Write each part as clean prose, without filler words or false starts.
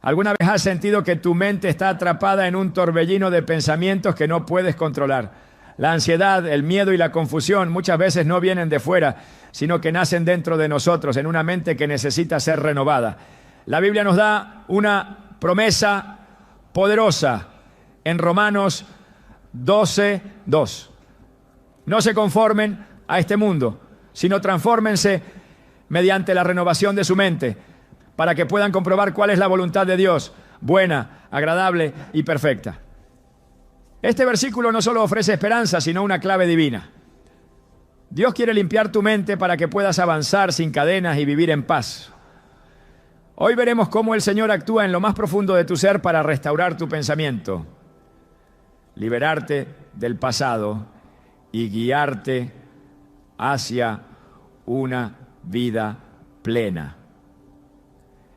¿Alguna vez has sentido que tu mente está atrapada en un torbellino de pensamientos que no puedes controlar? La ansiedad, el miedo y la confusión muchas veces no vienen de fuera, sino que nacen dentro de nosotros, en una mente que necesita ser renovada. La Biblia nos da una promesa poderosa en Romanos 12:2. No se conformen a este mundo, sino transfórmense mediante la renovación de su mente, para que puedan comprobar cuál es la voluntad de Dios, buena, agradable y perfecta. Este versículo no solo ofrece esperanza, sino una clave divina. Dios quiere limpiar tu mente para que puedas avanzar sin cadenas y vivir en paz. Hoy veremos cómo el Señor actúa en lo más profundo de tu ser para restaurar tu pensamiento, liberarte del pasado y guiarte hacia una vida plena.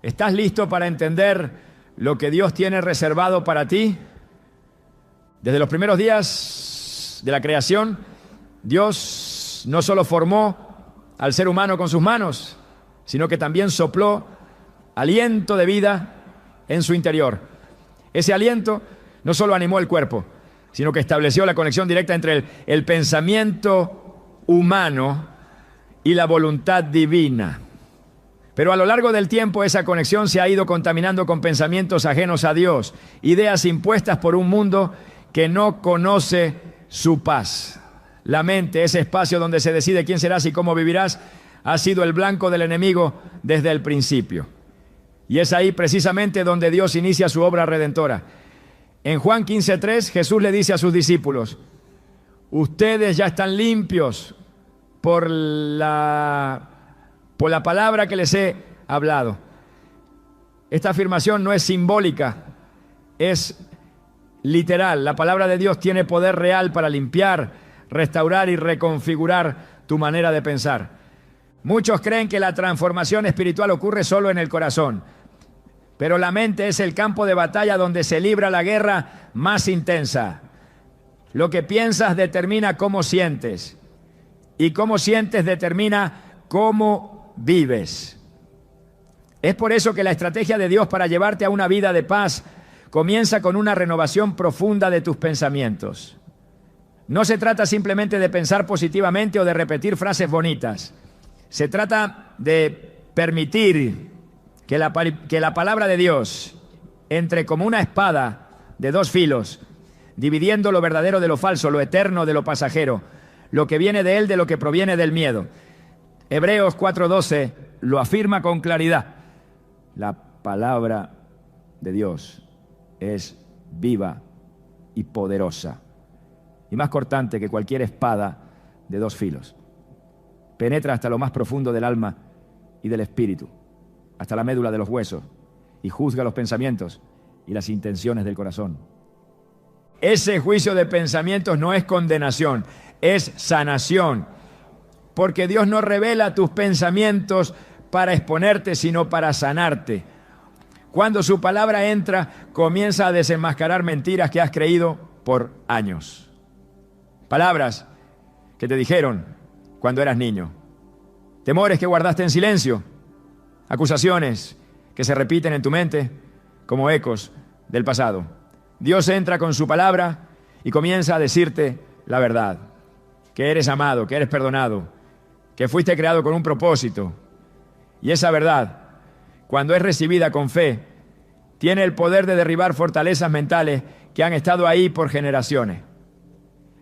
¿Estás listo para entender lo que Dios tiene reservado para ti? Desde los primeros días de la creación, Dios no solo formó al ser humano con sus manos, sino que también sopló aliento de vida en su interior. Ese aliento no solo animó el cuerpo, sino que estableció la conexión directa entre el pensamiento humano y la voluntad divina. Pero a lo largo del tiempo esa conexión se ha ido contaminando con pensamientos ajenos a Dios, ideas impuestas por un mundo que no conoce su paz. La mente, ese espacio donde se decide quién serás y cómo vivirás, ha sido el blanco del enemigo desde el principio. Y es ahí precisamente donde Dios inicia su obra redentora. En Juan 15:3, Jesús le dice a sus discípulos: ustedes ya están limpios por la palabra que les he hablado. Esta afirmación no es simbólica, es literal. La palabra de Dios tiene poder real para limpiar, restaurar y reconfigurar tu manera de pensar. Muchos creen que la transformación espiritual ocurre solo en el corazón, pero la mente es el campo de batalla donde se libra la guerra más intensa. Lo que piensas determina cómo sientes, y cómo sientes determina cómo vives. Es por eso que la estrategia de Dios para llevarte a una vida de paz comienza con una renovación profunda de tus pensamientos. No se trata simplemente de pensar positivamente o de repetir frases bonitas. Se trata de permitir que la palabra de Dios entre como una espada de dos filos, dividiendo lo verdadero de lo falso, lo eterno de lo pasajero, lo que viene de Él de lo que proviene del miedo. Hebreos 4:12 lo afirma con claridad. La palabra de Dios es viva y poderosa, y más cortante que cualquier espada de dos filos. Penetra hasta lo más profundo del alma y del espíritu, hasta la médula de los huesos, y juzga los pensamientos y las intenciones del corazón. Ese juicio de pensamientos no es condenación, es sanación. Porque Dios no revela tus pensamientos para exponerte, sino para sanarte. Cuando su palabra entra, comienza a desenmascarar mentiras que has creído por años. Palabras que te dijeron cuando eras niño. Temores que guardaste en silencio. Acusaciones que se repiten en tu mente como ecos del pasado. Dios entra con su palabra y comienza a decirte la verdad. Que eres amado, que eres perdonado, que fuiste creado con un propósito. Y esa verdad, cuando es recibida con fe, tiene el poder de derribar fortalezas mentales que han estado ahí por generaciones.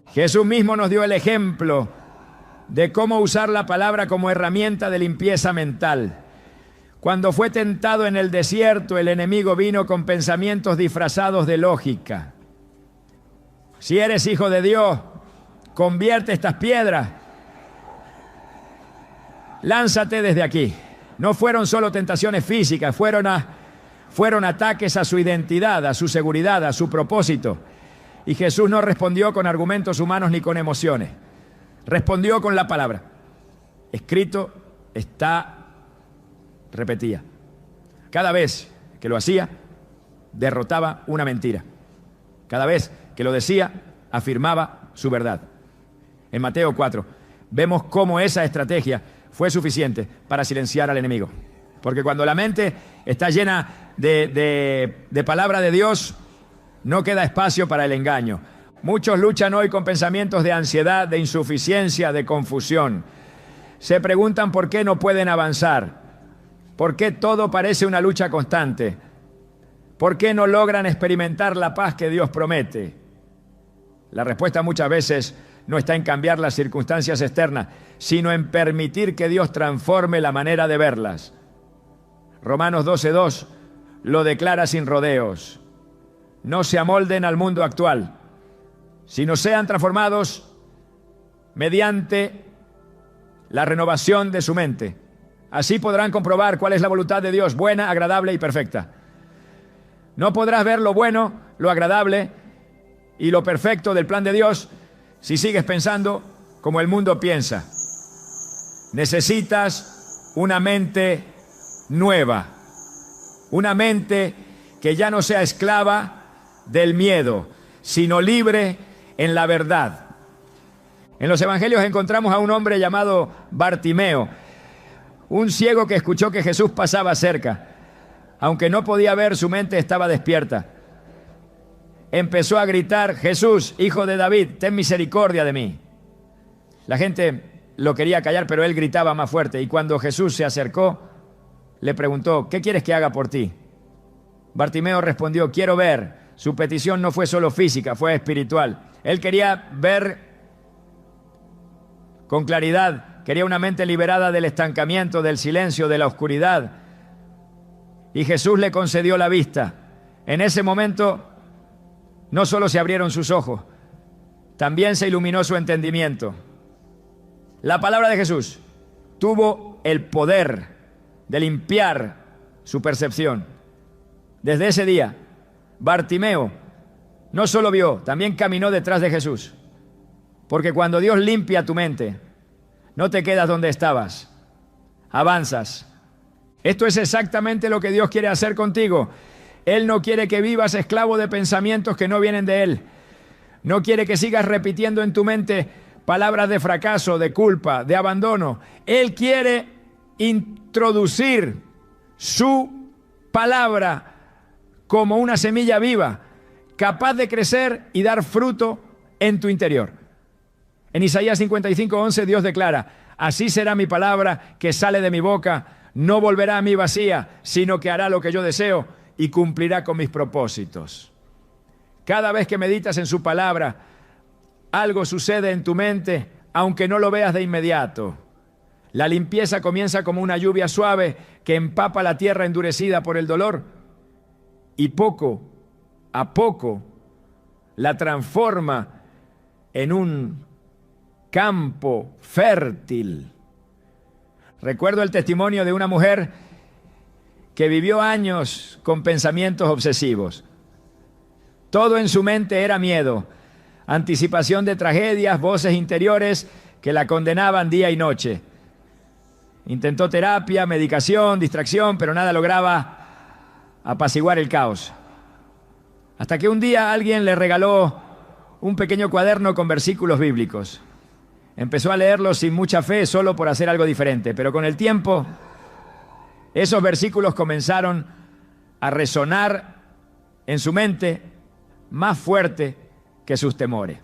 Jesús mismo nos dio el ejemplo de cómo usar la palabra como herramienta de limpieza mental. Cuando fue tentado en el desierto, el enemigo vino con pensamientos disfrazados de lógica. Si eres hijo de Dios, convierte estas piedras. Lánzate desde aquí. No fueron solo tentaciones físicas, fueron ataques a su identidad, a su seguridad, a su propósito. Y Jesús no respondió con argumentos humanos ni con emociones. Respondió con la palabra. Escrito está, repetía. Cada vez que lo hacía, derrotaba una mentira. Cada vez que lo decía, afirmaba su verdad. En Mateo 4, vemos cómo esa estrategia fue suficiente para silenciar al enemigo. Porque cuando la mente está llena de palabra de Dios, no queda espacio para el engaño. Muchos luchan hoy con pensamientos de ansiedad, de insuficiencia, de confusión. Se preguntan por qué no pueden avanzar, por qué todo parece una lucha constante, por qué no logran experimentar la paz que Dios promete. La respuesta muchas veces no está en cambiar las circunstancias externas, sino en permitir que Dios transforme la manera de verlas. Romanos 12:2 lo declara sin rodeos. No se amolden al mundo actual, sino sean transformados mediante la renovación de su mente. Así podrán comprobar cuál es la voluntad de Dios, buena, agradable y perfecta. No podrás ver lo bueno, lo agradable y lo perfecto del plan de Dios si sigues pensando como el mundo piensa. Necesitas una mente nueva, una mente que ya no sea esclava del miedo, sino libre en la verdad. En los evangelios encontramos a un hombre llamado Bartimeo, un ciego que escuchó que Jesús pasaba cerca. Aunque no podía ver, su mente estaba despierta. Empezó a gritar: Jesús, hijo de David, ten misericordia de mí. La gente lo quería callar, pero él gritaba más fuerte. Y cuando Jesús se acercó, le preguntó: ¿qué quieres que haga por ti? Bartimeo respondió: quiero ver. Su petición no fue solo física, fue espiritual. Él quería ver con claridad, quería una mente liberada del estancamiento, del silencio, de la oscuridad. Y Jesús le concedió la vista. En ese momento no solo se abrieron sus ojos, también se iluminó su entendimiento. La palabra de Jesús tuvo el poder de limpiar su percepción. Desde ese día, Bartimeo no solo vio, también caminó detrás de Jesús. Porque cuando Dios limpia tu mente, no te quedas donde estabas, avanzas. Esto es exactamente lo que Dios quiere hacer contigo. Él no quiere que vivas esclavo de pensamientos que no vienen de Él. No quiere que sigas repitiendo en tu mente palabras de fracaso, de culpa, de abandono. Él quiere introducir su palabra como una semilla viva, capaz de crecer y dar fruto en tu interior. En Isaías 55:11 Dios declara: así será mi palabra que sale de mi boca, no volverá a mí vacía, sino que hará lo que yo deseo y cumplirá con mis propósitos. Cada vez que meditas en su palabra, algo sucede en tu mente, aunque no lo veas de inmediato. La limpieza comienza como una lluvia suave que empapa la tierra endurecida por el dolor y poco a poco la transforma en un campo fértil. Recuerdo el testimonio de una mujer que vivió años con pensamientos obsesivos. Todo en su mente era miedo, anticipación de tragedias, voces interiores que la condenaban día y noche. Intentó terapia, medicación, distracción, pero nada lograba apaciguar el caos. Hasta que un día alguien le regaló un pequeño cuaderno con versículos bíblicos. Empezó a leerlos sin mucha fe, solo por hacer algo diferente, pero con el tiempo esos versículos comenzaron a resonar en su mente más fuerte que sus temores.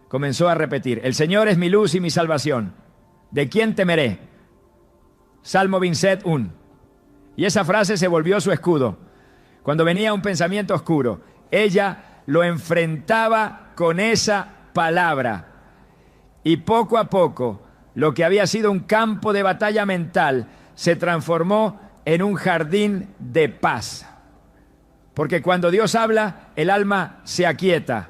Comenzó a repetir: el Señor es mi luz y mi salvación, ¿de quién temeré? Salmo 27:1. Y esa frase se volvió su escudo. Cuando venía un pensamiento oscuro, ella lo enfrentaba con esa palabra. Y poco a poco, lo que había sido un campo de batalla mental se transformó en un jardín de paz. Porque cuando Dios habla, el alma se aquieta.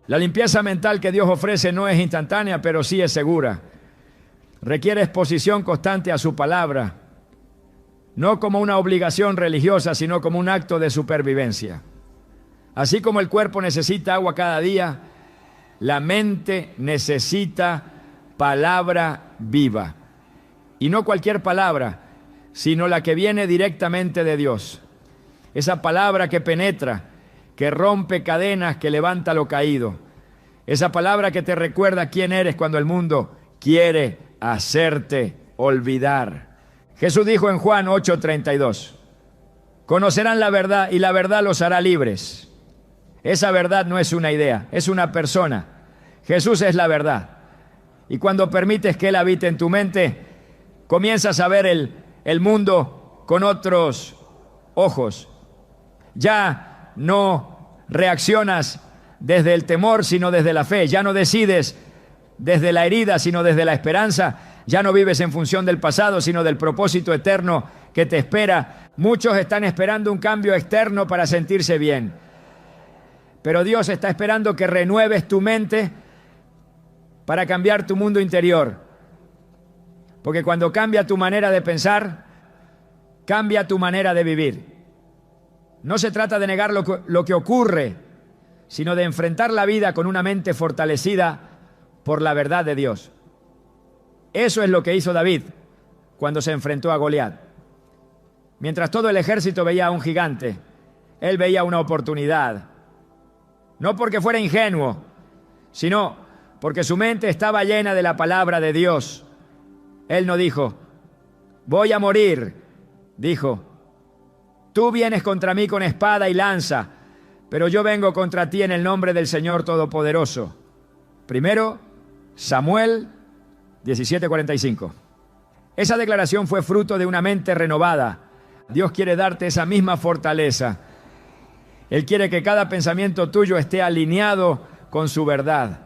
La limpieza mental que Dios ofrece no es instantánea, pero sí es segura. Requiere exposición constante a su palabra, no como una obligación religiosa, sino como un acto de supervivencia. Así como el cuerpo necesita agua cada día, la mente necesita palabra viva. Y no cualquier palabra, sino la que viene directamente de Dios. Esa palabra que penetra, que rompe cadenas, que levanta lo caído. Esa palabra que te recuerda quién eres cuando el mundo quiere hacerte olvidar Jesús dijo en Juan 8:32, conocerán la verdad y la verdad los hará libres. Esa verdad no es una idea, es una persona. Jesús es la verdad. Y cuando permites que Él habite en tu mente, comienzas a ver el mundo con otros ojos. Ya no reaccionas desde el temor, sino desde la fe. Ya no decides desde la herida, sino desde la esperanza. Ya no vives en función del pasado, sino del propósito eterno que te espera. Muchos están esperando un cambio externo para sentirse bien. Pero Dios está esperando que renueves tu mente para cambiar tu mundo interior. Porque cuando cambia tu manera de pensar, cambia tu manera de vivir. No se trata de negar lo que ocurre, sino de enfrentar la vida con una mente fortalecida por la verdad de Dios. Eso es lo que hizo David cuando se enfrentó a Goliat. Mientras todo el ejército veía a un gigante, él veía una oportunidad. No porque fuera ingenuo, sino porque su mente estaba llena de la palabra de Dios. Él no dijo, voy a morir. Dijo, tú vienes contra mí con espada y lanza, pero yo vengo contra ti en el nombre del Señor Todopoderoso. Primero, Samuel 17:45. Esa declaración fue fruto de una mente renovada. Dios quiere darte esa misma fortaleza. Él quiere que cada pensamiento tuyo esté alineado con su verdad.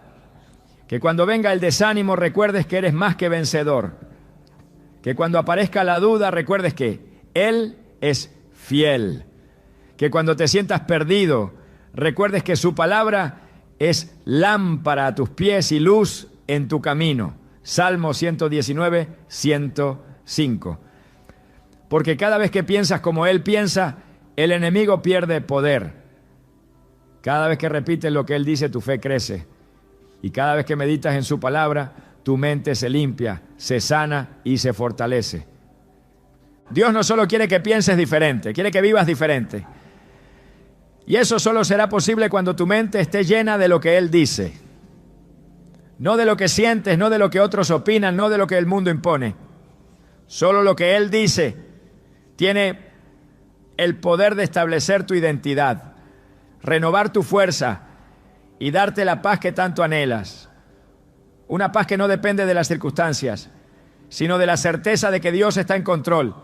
Que cuando venga el desánimo recuerdes que eres más que vencedor. Que cuando aparezca la duda recuerdes que Él es fiel. Que cuando te sientas perdido recuerdes que su palabra es lámpara a tus pies y luz en tu camino. Salmo 119, 105. Porque cada vez que piensas como Él piensa, el enemigo pierde poder. Cada vez que repites lo que Él dice, tu fe crece. Y cada vez que meditas en su palabra, tu mente se limpia, se sana y se fortalece. Dios no solo quiere que pienses diferente, quiere que vivas diferente. Y eso solo será posible cuando tu mente esté llena de lo que Él dice. No de lo que sientes, no de lo que otros opinan, no de lo que el mundo impone. Solo lo que Él dice tiene el poder de establecer tu identidad, renovar tu fuerza y darte la paz que tanto anhelas. Una paz que no depende de las circunstancias, sino de la certeza de que Dios está en control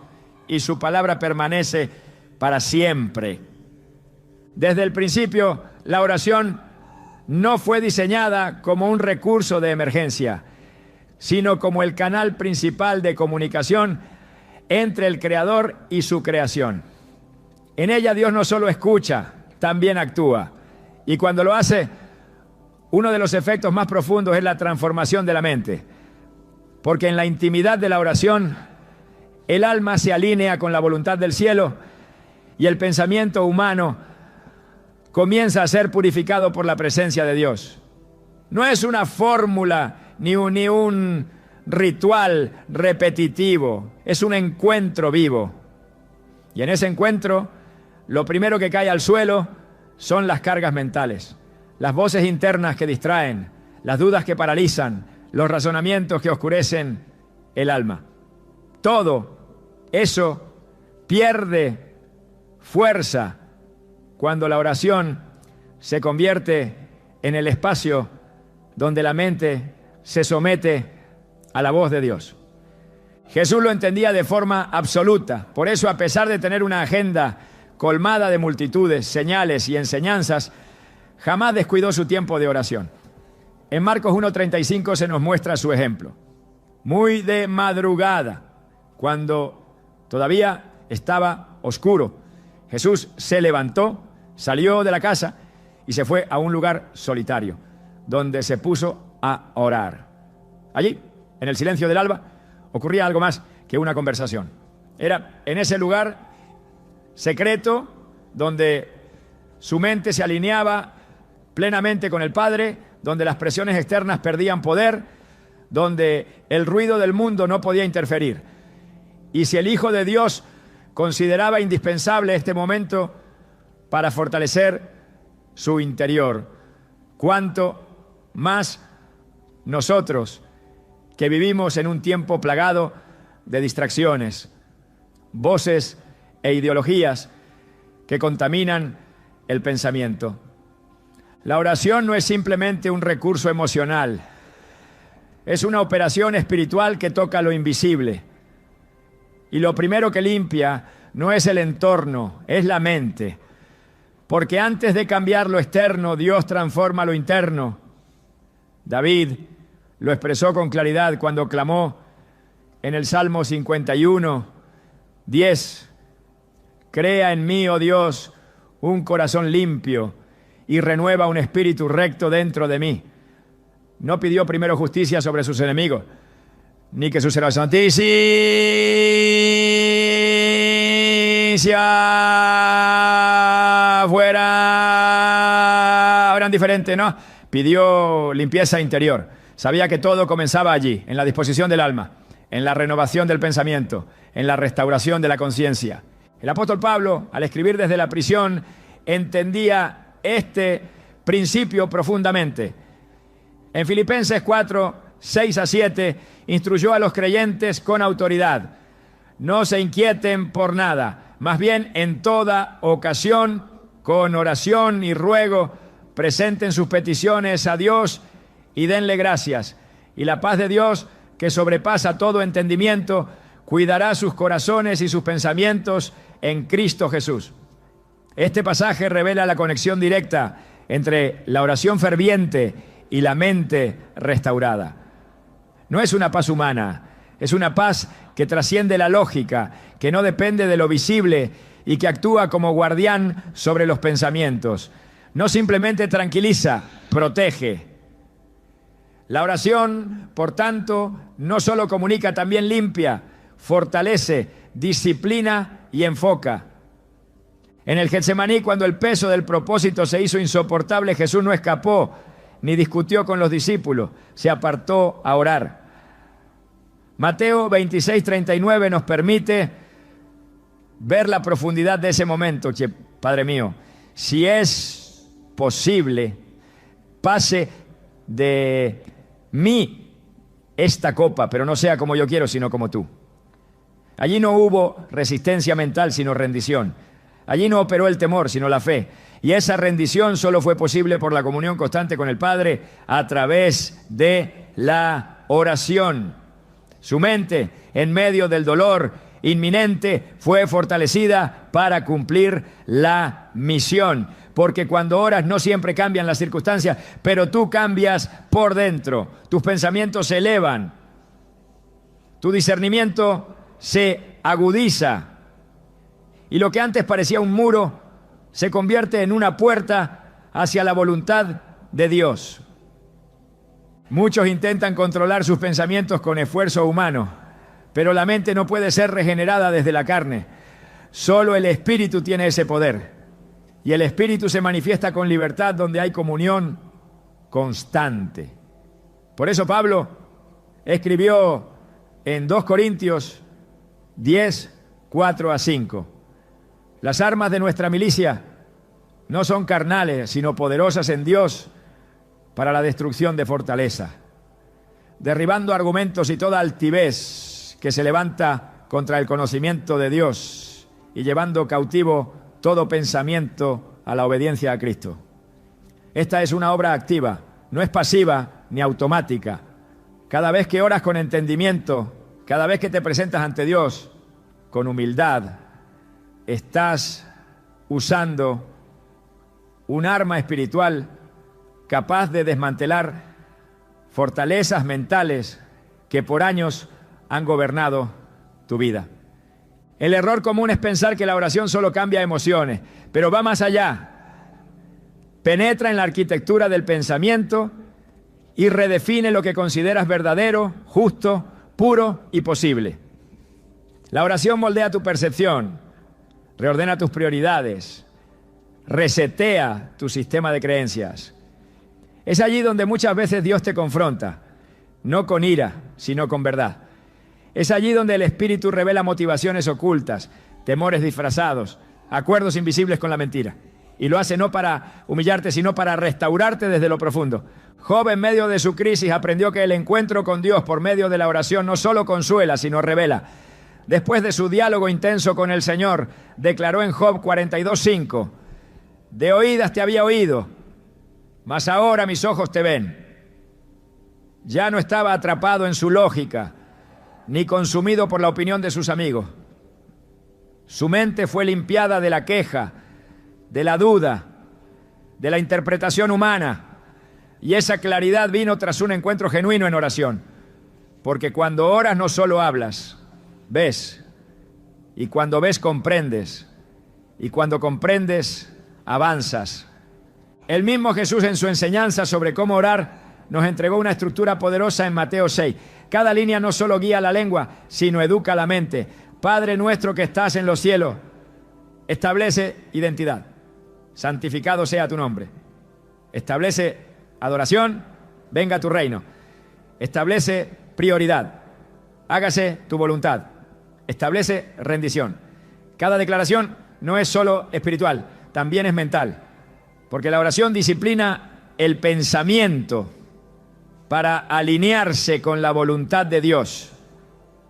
y su palabra permanece para siempre. Desde el principio, la oración no fue diseñada como un recurso de emergencia, sino como el canal principal de comunicación entre el Creador y su creación. En ella Dios no solo escucha, también actúa. Y cuando lo hace, uno de los efectos más profundos es la transformación de la mente. Porque en la intimidad de la oración, el alma se alinea con la voluntad del cielo y el pensamiento humano comienza a ser purificado por la presencia de Dios. No es una fórmula ni un ritual repetitivo, es un encuentro vivo. Y en ese encuentro, lo primero que cae al suelo son las cargas mentales, las voces internas que distraen, las dudas que paralizan, los razonamientos que oscurecen el alma. Todo eso pierde fuerza cuando la oración se convierte en el espacio donde la mente se somete a la voz de Dios. Jesús lo entendía de forma absoluta. Por eso, a pesar de tener una agenda colmada de multitudes, señales y enseñanzas, jamás descuidó su tiempo de oración. En Marcos 1:35 se nos muestra su ejemplo. Muy de madrugada, cuando todavía estaba oscuro, Jesús se levantó, salió de la casa y se fue a un lugar solitario, donde se puso a orar. Allí, en el silencio del alba, ocurría algo más que una conversación. Era en ese lugar secreto donde su mente se alineaba plenamente con el Padre, donde las presiones externas perdían poder, donde el ruido del mundo no podía interferir. Y si el Hijo de Dios consideraba indispensable este momento para fortalecer su interior, cuánto más nosotros, que vivimos en un tiempo plagado de distracciones, voces e ideologías que contaminan el pensamiento. La oración no es simplemente un recurso emocional, es una operación espiritual que toca lo invisible. Y lo primero que limpia no es el entorno, es la mente. Porque antes de cambiar lo externo, Dios transforma lo interno. David lo expresó con claridad cuando clamó en el Salmo 51, 10. Crea en mí, oh Dios, un corazón limpio y renueva un espíritu recto dentro de mí. No pidió primero justicia sobre sus enemigos, ni que su santicia fuera eran diferentes, ¿no? Pidió limpieza interior. Sabía que todo comenzaba allí, en la disposición del alma, en la renovación del pensamiento, en la restauración de la conciencia. El apóstol Pablo, al escribir desde la prisión, entendía este principio profundamente. En Filipenses 4, 6 a 7, instruyó a los creyentes con autoridad. No se inquieten por nada, más bien en toda ocasión, con oración y ruego, presenten sus peticiones a Dios y denle gracias. Y la paz de Dios, que sobrepasa todo entendimiento, cuidará sus corazones y sus pensamientos en Cristo Jesús. Este pasaje revela la conexión directa entre la oración ferviente y la mente restaurada. No es una paz humana, es una paz que trasciende la lógica, que no depende de lo visible y que actúa como guardián sobre los pensamientos. No simplemente tranquiliza, protege. La oración, por tanto, no solo comunica, también limpia, fortalece, disciplina y enfoca. En el Getsemaní, cuando el peso del propósito se hizo insoportable, Jesús no escapó ni discutió con los discípulos, se apartó a orar. Mateo 26:39 nos permite ver la profundidad de ese momento. Che, Padre mío, si es posible, pase de mí esta copa, pero no sea como yo quiero, sino como tú. Allí no hubo resistencia mental, sino rendición. Allí no operó el temor, sino la fe. Y esa rendición solo fue posible por la comunión constante con el Padre a través de la oración. Su mente, en medio del dolor inminente, fue fortalecida para cumplir la misión. Porque cuando oras no siempre cambian las circunstancias, pero tú cambias por dentro. Tus pensamientos se elevan. Tu discernimiento se agudiza. Y lo que antes parecía un muro se convierte en una puerta hacia la voluntad de Dios. Muchos intentan controlar sus pensamientos con esfuerzo humano, pero la mente no puede ser regenerada desde la carne. Solo el Espíritu tiene ese poder. Y el Espíritu se manifiesta con libertad donde hay comunión constante. Por eso Pablo escribió en 2 Corintios 10, 4 a 5. Las armas de nuestra milicia no son carnales, sino poderosas en Dios para la destrucción de fortaleza, derribando argumentos y toda altivez que se levanta contra el conocimiento de Dios y llevando cautivo todo pensamiento a la obediencia a Cristo. Esta es una obra activa, no es pasiva ni automática. Cada vez que oras con entendimiento, cada vez que te presentas ante Dios con humildad, estás usando un arma espiritual capaz de desmantelar fortalezas mentales que por años han gobernado tu vida. El error común es pensar que la oración solo cambia emociones, pero va más allá. Penetra en la arquitectura del pensamiento y redefine lo que consideras verdadero, justo, puro y posible. La oración moldea tu percepción, reordena tus prioridades, resetea tu sistema de creencias. Es allí donde muchas veces Dios te confronta, no con ira, sino con verdad. Es allí donde el Espíritu revela motivaciones ocultas, temores disfrazados, acuerdos invisibles con la mentira. Y lo hace no para humillarte, sino para restaurarte desde lo profundo. Job, en medio de su crisis, aprendió que el encuentro con Dios por medio de la oración no solo consuela, sino revela. Después de su diálogo intenso con el Señor, declaró en Job 42:5: de oídas te había oído, mas ahora mis ojos te ven. Ya no estaba atrapado en su lógica, ni consumido por la opinión de sus amigos. Su mente fue limpiada de la queja, de la duda, de la interpretación humana, y esa claridad vino tras un encuentro genuino en oración. Porque cuando oras no solo hablas, ves, y cuando ves comprendes, y cuando comprendes avanzas. El mismo Jesús, en su enseñanza sobre cómo orar, nos entregó una estructura poderosa en Mateo 6. Cada línea no solo guía la lengua, sino educa la mente. Padre nuestro que estás en los cielos, establece identidad. Santificado sea tu nombre. Establece adoración, venga tu reino. Establece prioridad, hágase tu voluntad. Establece rendición. Cada declaración no es solo espiritual, también es mental. Porque la oración disciplina el pensamiento para alinearse con la voluntad de Dios.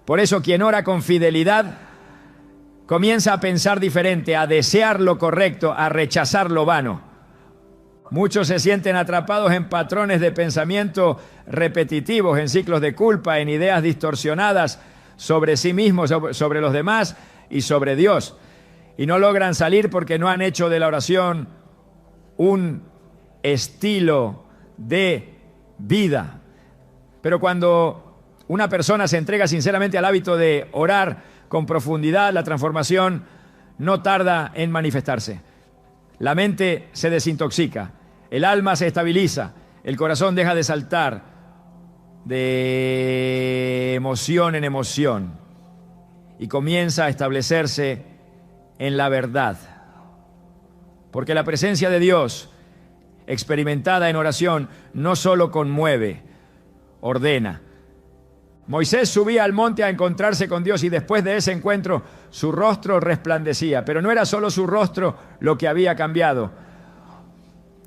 Por eso quien ora con fidelidad comienza a pensar diferente, a desear lo correcto, a rechazar lo vano. Muchos se sienten atrapados en patrones de pensamiento repetitivos, en ciclos de culpa, en ideas distorsionadas sobre sí mismos, sobre los demás y sobre Dios. Y no logran salir porque no han hecho de la oración un estilo de vida. Pero cuando una persona se entrega sinceramente al hábito de orar con profundidad, la transformación no tarda en manifestarse. La mente se desintoxica, el alma se estabiliza, el corazón deja de saltar de emoción en emoción y comienza a establecerse en la verdad. Porque la presencia de Dios, experimentada en oración, no solo conmueve, ordena. Moisés subía al monte a encontrarse con Dios y después de ese encuentro su rostro resplandecía. Pero no era solo su rostro lo que había cambiado.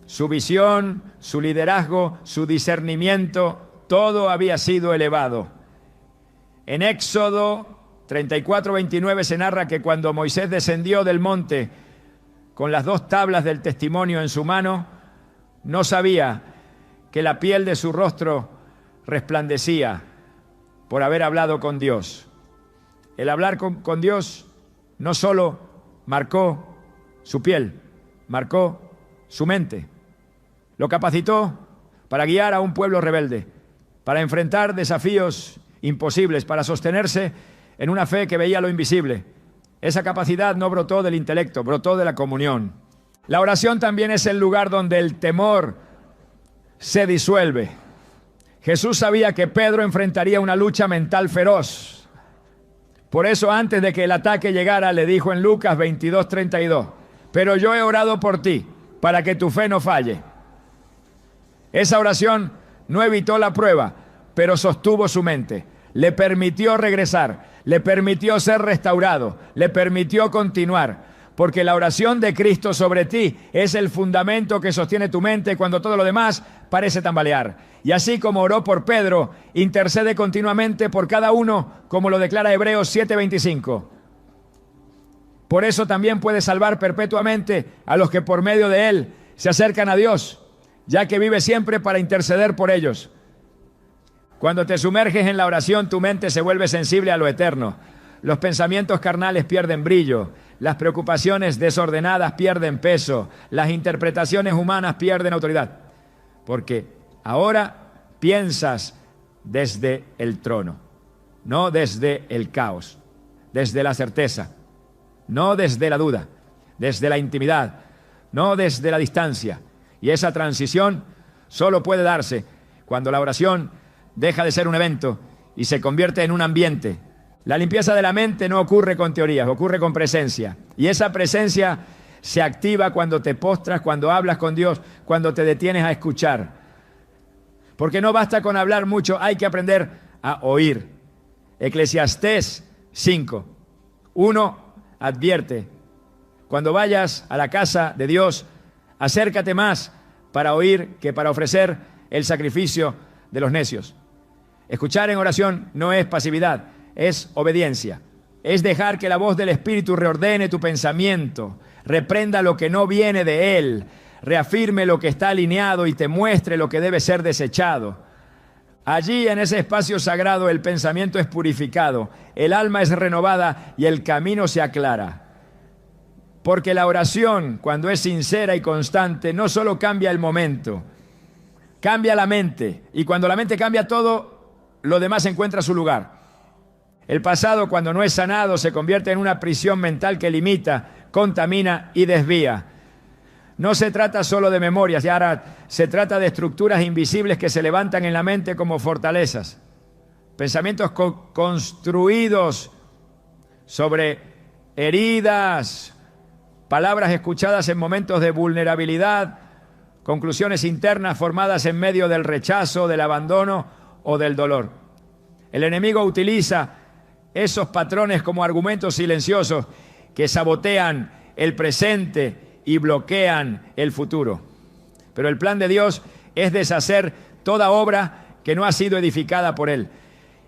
Su visión, su liderazgo, su discernimiento, todo había sido elevado. En Éxodo 34:29 se narra que cuando Moisés descendió del monte con las 2 tablas del testimonio en su mano, no sabía que la piel de su rostro resplandecía por haber hablado con Dios. El hablar con Dios no solo marcó su piel, marcó su mente. Lo capacitó para guiar a un pueblo rebelde, para enfrentar desafíos imposibles, para sostenerse en una fe que veía lo invisible. Esa capacidad no brotó del intelecto, brotó de la comunión. La oración también es el lugar donde el temor se disuelve. Jesús sabía que Pedro enfrentaría una lucha mental feroz. Por eso, antes de que el ataque llegara, le dijo en Lucas 22:32: pero yo he orado por ti, para que tu fe no falle. Esa oración no evitó la prueba, pero sostuvo su mente. Le permitió regresar, le permitió ser restaurado, le permitió continuar. Porque la oración de Cristo sobre ti es el fundamento que sostiene tu mente cuando todo lo demás parece tambalear. Y así como oró por Pedro, intercede continuamente por cada uno, como lo declara Hebreos 7:25. Por eso también puede salvar perpetuamente a los que por medio de él se acercan a Dios, ya que vive siempre para interceder por ellos. Cuando te sumerges en la oración, tu mente se vuelve sensible a lo eterno. Los pensamientos carnales pierden brillo, las preocupaciones desordenadas pierden peso, las interpretaciones humanas pierden autoridad. Porque ahora piensas desde el trono, no desde el caos, desde la certeza, no desde la duda, desde la intimidad, no desde la distancia. Y esa transición solo puede darse cuando la oración deja de ser un evento y se convierte en un ambiente. La limpieza de la mente no ocurre con teorías, ocurre con presencia. Y esa presencia se activa cuando te postras, cuando hablas con Dios, cuando te detienes a escuchar. Porque no basta con hablar mucho, hay que aprender a oír. Eclesiastés 5:1 advierte: Cuando vayas a la casa de Dios, acércate más para oír que para ofrecer el sacrificio de los necios. Escuchar en oración no es pasividad, es obediencia. Es dejar que la voz del Espíritu reordene tu pensamiento, reprenda lo que no viene de Él, reafirme lo que está alineado y te muestre lo que debe ser desechado. Allí, en ese espacio sagrado, el pensamiento es purificado, el alma es renovada y el camino se aclara. Porque la oración, cuando es sincera y constante, no solo cambia el momento, cambia la mente. Y cuando la mente cambia, todo lo demás encuentra su lugar. El pasado, cuando no es sanado, se convierte en una prisión mental que limita, contamina y desvía. No se trata solo de memorias, y ahora se trata de estructuras invisibles que se levantan en la mente como fortalezas. Pensamientos construidos sobre heridas, palabras escuchadas en momentos de vulnerabilidad, conclusiones internas formadas en medio del rechazo, del abandono o del dolor. El enemigo utiliza esos patrones como argumentos silenciosos que sabotean el presente y bloquean el futuro. Pero el plan de Dios es deshacer toda obra que no ha sido edificada por Él.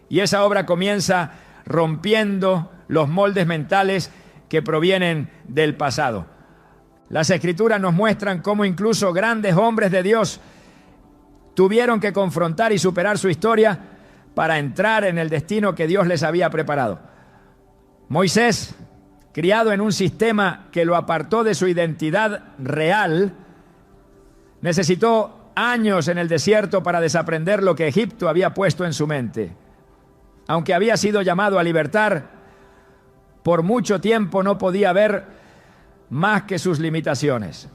Y esa obra comienza rompiendo los moldes mentales que provienen del pasado. Las Escrituras nos muestran cómo incluso grandes hombres de Dios tuvieron que confrontar y superar su historia para entrar en el destino que Dios les había preparado. Moisés, criado en un sistema que lo apartó de su identidad real, necesitó años en el desierto para desaprender lo que Egipto había puesto en su mente. Aunque había sido llamado a libertar, por mucho tiempo no podía ver más que sus limitaciones.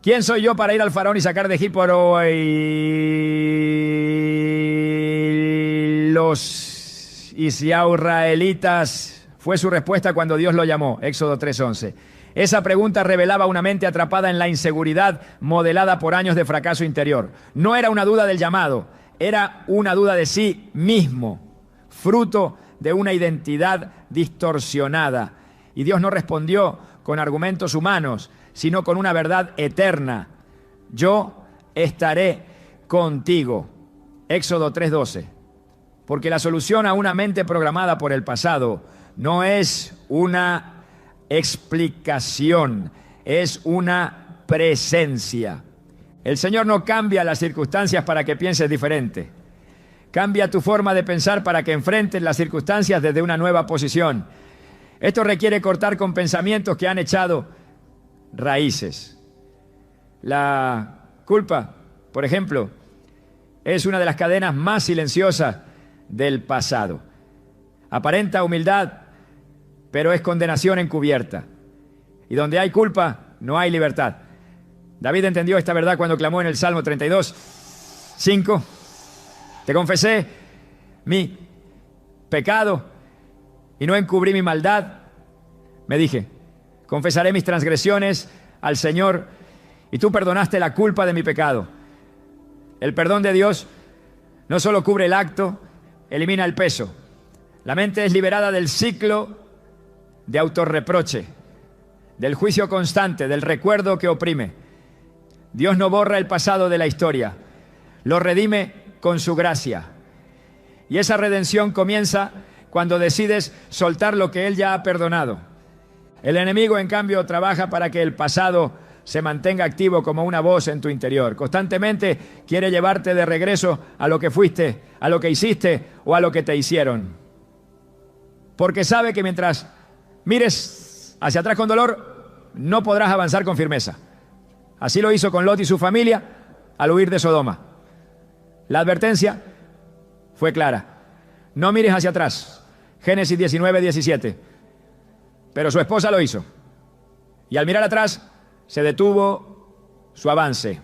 ¿Quién soy yo para ir al faraón y sacar de Egipto los israelitas? Fue su respuesta cuando Dios lo llamó, Éxodo 3:11. Esa pregunta revelaba una mente atrapada en la inseguridad modelada por años de fracaso interior. No era una duda del llamado, era una duda de sí mismo, fruto de una identidad distorsionada. Y Dios no respondió con argumentos humanos, sino con una verdad eterna. Yo estaré contigo. Éxodo 3:12. Porque la solución a una mente programada por el pasado no es una explicación, es una presencia. El Señor no cambia las circunstancias para que pienses diferente. Cambia tu forma de pensar para que enfrentes las circunstancias desde una nueva posición. Esto requiere cortar con pensamientos que han echado raíces. La culpa, por ejemplo, es una de las cadenas más silenciosas del pasado. Aparenta humildad, pero es condenación encubierta. Y donde hay culpa, no hay libertad. David entendió esta verdad cuando clamó en el Salmo 32:5. Te confesé mi pecado y no encubrí mi maldad. Me dije, confesaré mis transgresiones al Señor y tú perdonaste la culpa de mi pecado. El perdón de Dios no solo cubre el acto, elimina el peso. La mente es liberada del ciclo de autorreproche, del juicio constante, del recuerdo que oprime. Dios no borra el pasado de la historia, lo redime con su gracia. Y esa redención comienza cuando decides soltar lo que Él ya ha perdonado. El enemigo, en cambio, trabaja para que el pasado se mantenga activo como una voz en tu interior. Constantemente quiere llevarte de regreso a lo que fuiste, a lo que hiciste o a lo que te hicieron. Porque sabe que mientras mires hacia atrás con dolor, no podrás avanzar con firmeza. Así lo hizo con Lot y su familia al huir de Sodoma. La advertencia fue clara. No mires hacia atrás. Génesis 19:17. Pero su esposa lo hizo. Y al mirar atrás, se detuvo su avance.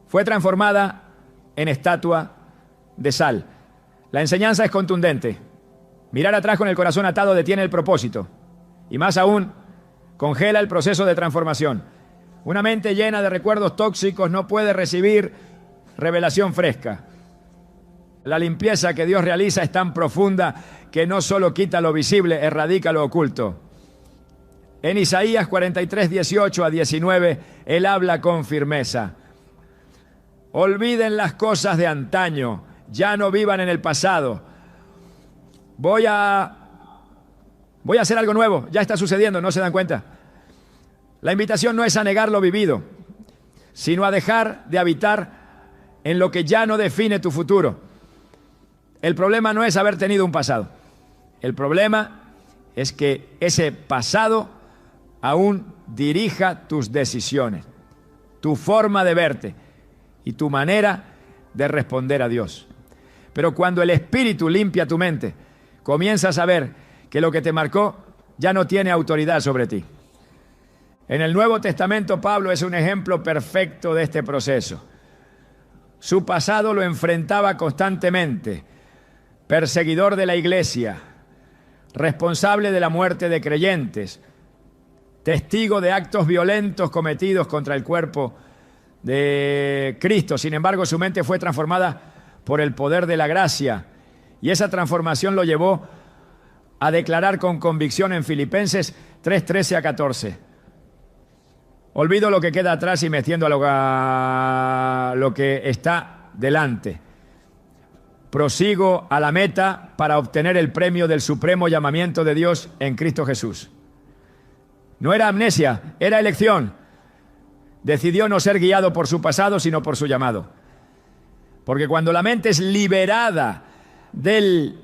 Fue transformada en estatua de sal. La enseñanza es contundente. Mirar atrás con el corazón atado detiene el propósito. Y más aún, congela el proceso de transformación. Una mente llena de recuerdos tóxicos no puede recibir revelación fresca. La limpieza que Dios realiza es tan profunda que no solo quita lo visible, erradica lo oculto. En Isaías 43, 18 a 19, él habla con firmeza. Olviden las cosas de antaño, ya no vivan en el pasado. Voy a hacer algo nuevo, ya está sucediendo, ¿no se dan cuenta? La invitación no es a negar lo vivido, sino a dejar de habitar en lo que ya no define tu futuro. El problema no es haber tenido un pasado. El problema es que ese pasado aún dirija tus decisiones, tu forma de verte y tu manera de responder a Dios. Pero cuando el Espíritu limpia tu mente, comienzas a ver que lo que te marcó ya no tiene autoridad sobre ti. En el Nuevo Testamento, Pablo es un ejemplo perfecto de este proceso. Su pasado lo enfrentaba constantemente. Perseguidor de la iglesia, responsable de la muerte de creyentes, testigo de actos violentos cometidos contra el cuerpo de Cristo. Sin embargo, su mente fue transformada por el poder de la gracia, y esa transformación lo llevó a declarar con convicción en Filipenses 3, 13 a 14. Olvido lo que queda atrás y me extiendo a lo que está delante. Prosigo a la meta para obtener el premio del supremo llamamiento de Dios en Cristo Jesús. No era amnesia, era elección. Decidió no ser guiado por su pasado, sino por su llamado. Porque cuando la mente es liberada del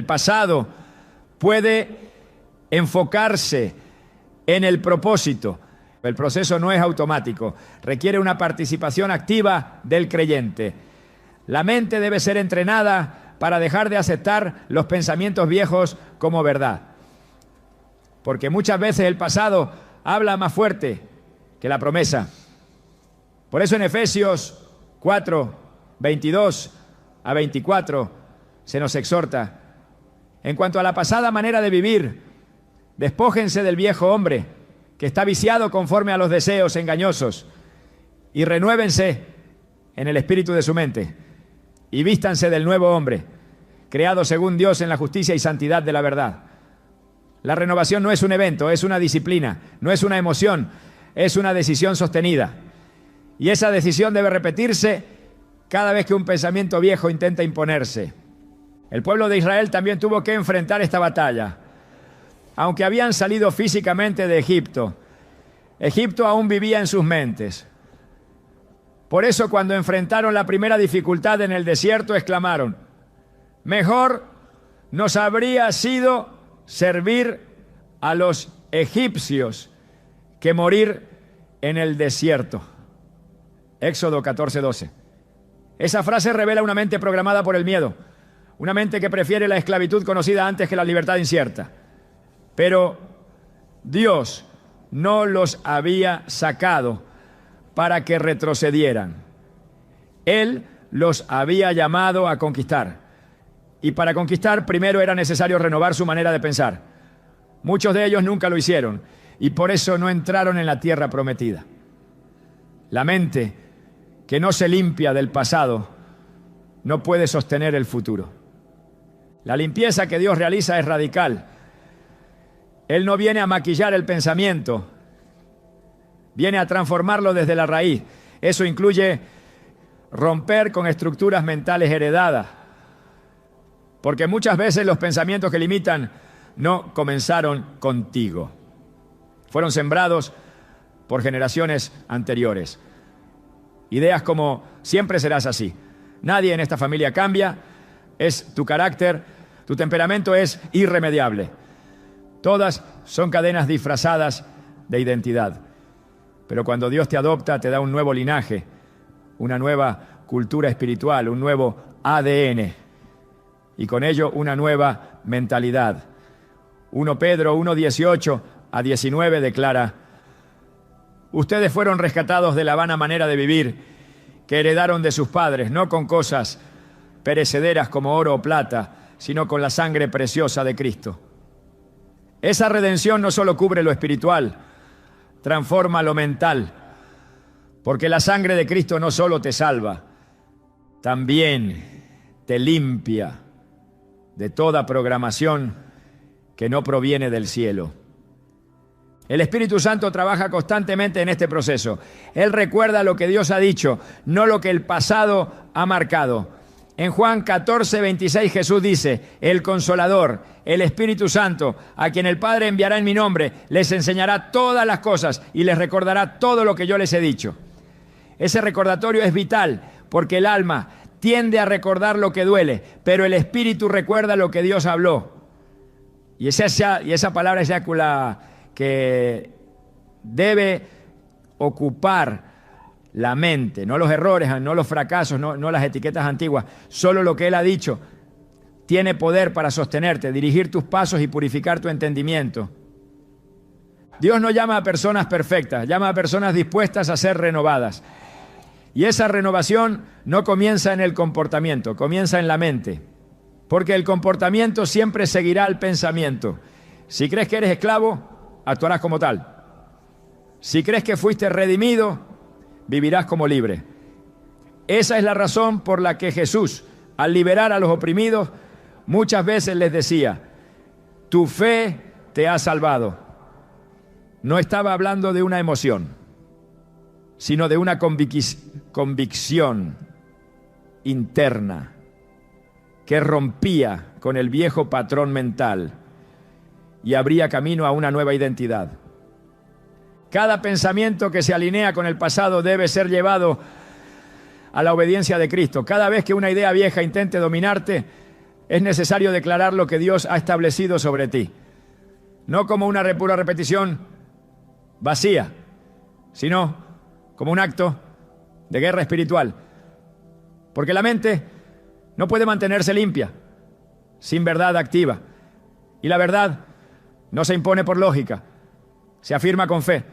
pasado, puede enfocarse en el propósito. El proceso no es automático, requiere una participación activa del creyente. La mente debe ser entrenada para dejar de aceptar los pensamientos viejos como verdad. Porque muchas veces el pasado habla más fuerte que la promesa. Por eso en Efesios 4, 22 a 24 se nos exhorta: en cuanto a la pasada manera de vivir, despójense del viejo hombre que está viciado conforme a los deseos engañosos, y renuévense en el espíritu de su mente, y vístanse del nuevo hombre, creado según Dios en la justicia y santidad de la verdad. La renovación no es un evento, es una disciplina, no es una emoción, es una decisión sostenida. Y esa decisión debe repetirse cada vez que un pensamiento viejo intenta imponerse. El pueblo de Israel también tuvo que enfrentar esta batalla. Aunque habían salido físicamente de Egipto, Egipto aún vivía en sus mentes. Por eso, cuando enfrentaron la primera dificultad en el desierto, exclamaron: mejor nos habría sido servir a los egipcios que morir en el desierto. Éxodo 14, 12. Esa frase revela una mente programada por el miedo, una mente que prefiere la esclavitud conocida antes que la libertad incierta. Pero Dios no los había sacado para que retrocedieran. Él los había llamado a conquistar. Y para conquistar, primero era necesario renovar su manera de pensar. Muchos de ellos nunca lo hicieron y por eso no entraron en la tierra prometida. La mente que no se limpia del pasado no puede sostener el futuro. La limpieza que Dios realiza es radical. Él no viene a maquillar el pensamiento, viene a transformarlo desde la raíz. Eso incluye romper con estructuras mentales heredadas, porque muchas veces los pensamientos que limitan no comenzaron contigo. Fueron sembrados por generaciones anteriores. Ideas como: siempre serás así, nadie en esta familia cambia, es tu carácter, tu temperamento es irremediable. Todas son cadenas disfrazadas de identidad. Pero cuando Dios te adopta, te da un nuevo linaje, una nueva cultura espiritual, un nuevo ADN y con ello una nueva mentalidad. 1 Pedro 1, 18 a 19 declara: ustedes fueron rescatados de la vana manera de vivir que heredaron de sus padres, no con cosas perecederas como oro o plata, sino con la sangre preciosa de Cristo. Esa redención no solo cubre lo espiritual, transforma lo mental, porque la sangre de Cristo no solo te salva, también te limpia de toda programación que no proviene del cielo. El Espíritu Santo trabaja constantemente en este proceso. Él recuerda lo que Dios ha dicho, no lo que el pasado ha marcado. En Juan 14, 26 Jesús dice: el Consolador, el Espíritu Santo, a quien el Padre enviará en mi nombre, les enseñará todas las cosas y les recordará todo lo que yo les he dicho. Ese recordatorio es vital porque el alma tiende a recordar lo que duele, pero el Espíritu recuerda lo que Dios habló. Y esa palabra exacula que debe ocupar la mente, no los errores, no los fracasos, no las etiquetas antiguas, solo lo que Él ha dicho tiene poder para sostenerte, dirigir tus pasos y purificar tu entendimiento. Dios no llama a personas perfectas, llama a personas dispuestas a ser renovadas. Y esa renovación no comienza en el comportamiento, comienza en la mente, porque el comportamiento siempre seguirá al pensamiento. Si crees que eres esclavo, actuarás como tal. Si crees que fuiste redimido, vivirás como libre. Esa es la razón por la que Jesús, al liberar a los oprimidos, muchas veces les decía: tu fe te ha salvado. No estaba hablando de una emoción, sino de una convicción interna que rompía con el viejo patrón mental y abría camino a una nueva identidad. Cada pensamiento que se alinea con el pasado debe ser llevado a la obediencia de Cristo. Cada vez que una idea vieja intente dominarte, es necesario declarar lo que Dios ha establecido sobre ti. No como una pura repetición vacía, sino como un acto de guerra espiritual. Porque la mente no puede mantenerse limpia sin verdad activa. Y la verdad no se impone por lógica, se afirma con fe.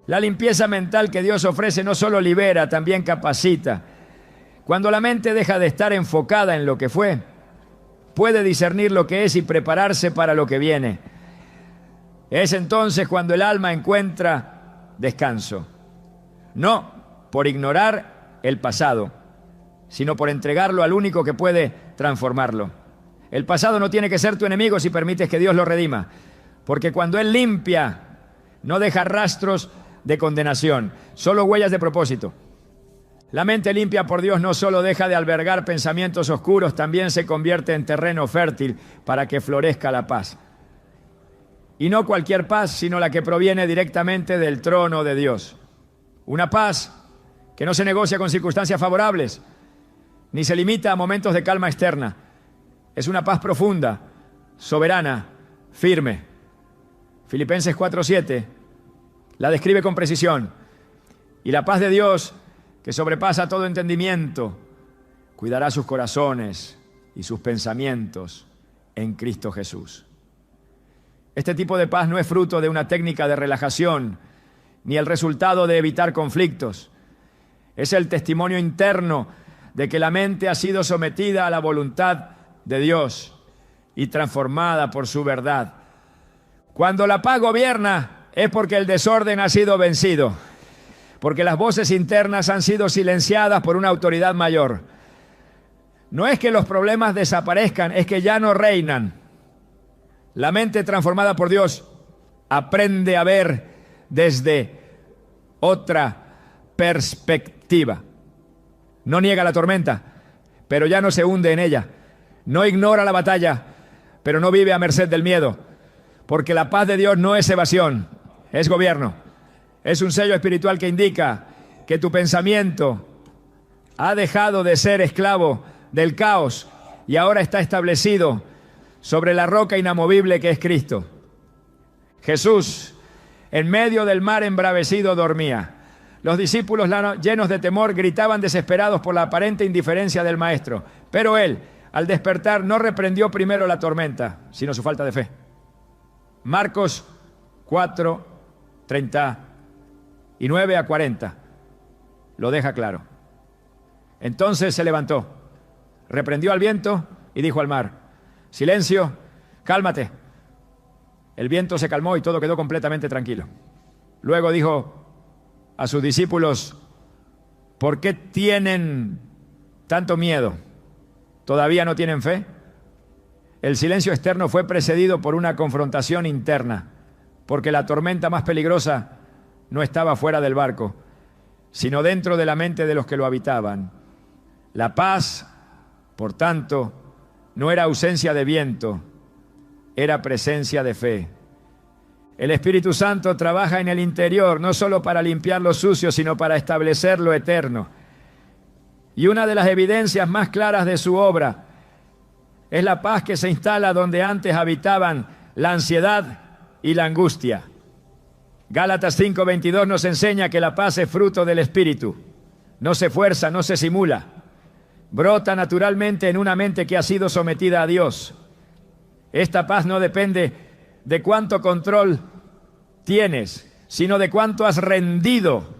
La limpieza mental que Dios ofrece no solo libera, también capacita. Cuando la mente deja de estar enfocada en lo que fue, puede discernir lo que es y prepararse para lo que viene. Es entonces cuando el alma encuentra descanso. No por ignorar el pasado, sino por entregarlo al único que puede transformarlo. El pasado no tiene que ser tu enemigo si permites que Dios lo redima, porque cuando Él limpia, no deja rastros de condenación, solo huellas de propósito. La mente limpia por Dios no solo deja de albergar pensamientos oscuros, también se convierte en terreno fértil para que florezca la paz. Y no cualquier paz, sino la que proviene directamente del trono de Dios. Una paz que no se negocia con circunstancias favorables, ni se limita a momentos de calma externa. Es una paz profunda, soberana, firme. Filipenses 4:7 la describe con precisión. Y la paz de Dios, que sobrepasa todo entendimiento, cuidará sus corazones y sus pensamientos en Cristo Jesús. Este tipo de paz no es fruto de una técnica de relajación, ni el resultado de evitar conflictos. Es el testimonio interno de que la mente ha sido sometida a la voluntad de Dios y transformada por su verdad. Cuando la paz gobierna, es porque el desorden ha sido vencido, porque las voces internas han sido silenciadas por una autoridad mayor. No es que los problemas desaparezcan, es que ya no reinan. La mente transformada por Dios aprende a ver desde otra perspectiva. No niega la tormenta, pero ya no se hunde en ella. No ignora la batalla, pero no vive a merced del miedo. Porque la paz de Dios no es evasión, es gobierno. Es un sello espiritual que indica que tu pensamiento ha dejado de ser esclavo del caos y ahora está establecido sobre la roca inamovible que es Cristo. Jesús, en medio del mar embravecido, dormía. Los discípulos, llenos de temor, gritaban desesperados por la aparente indiferencia del Maestro. Pero Él, al despertar, no reprendió primero la tormenta, sino su falta de fe. Marcos 4:39 a 40 lo deja claro. Entonces se levantó, reprendió al viento y dijo al mar: silencio, cálmate. El viento se calmó y todo quedó completamente tranquilo. Luego dijo a sus discípulos: ¿por qué tienen tanto miedo? ¿Todavía no tienen fe? El silencio externo fue precedido por una confrontación interna. porque la tormenta más peligrosa no estaba fuera del barco, sino dentro de la mente de los que lo habitaban. La paz, por tanto, no era ausencia de viento, era presencia de fe. El Espíritu Santo trabaja en el interior, no solo para limpiar lo sucio, sino para establecer lo eterno. Y una de las evidencias más claras de su obra es la paz que se instala donde antes habitaban la ansiedad y la angustia. Gálatas 5:22 nos enseña que la paz es fruto del Espíritu. No se fuerza, no se simula. Brota naturalmente en una mente que ha sido sometida a Dios. Esta paz no depende de cuánto control tienes, sino de cuánto has rendido.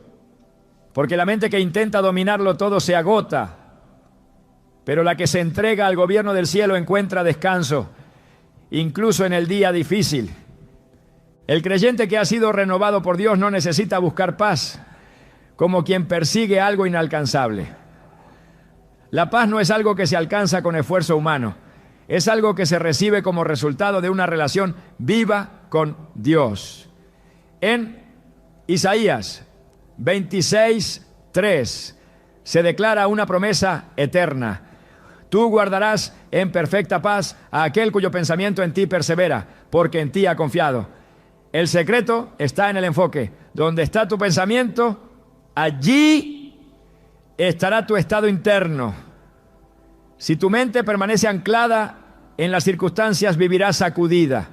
Porque la mente que intenta dominarlo todo se agota. Pero la que se entrega al gobierno del cielo encuentra descanso, incluso en el día difícil. El creyente que ha sido renovado por Dios no necesita buscar paz como quien persigue algo inalcanzable. La paz no es algo que se alcanza con esfuerzo humano, es algo que se recibe como resultado de una relación viva con Dios. En Isaías 26:3 se declara una promesa eterna. Tú guardarás en perfecta paz a aquel cuyo pensamiento en ti persevera, porque en ti ha confiado. El secreto está en el enfoque. Donde está tu pensamiento, allí estará tu estado interno. Si tu mente permanece anclada en las circunstancias, vivirás sacudida.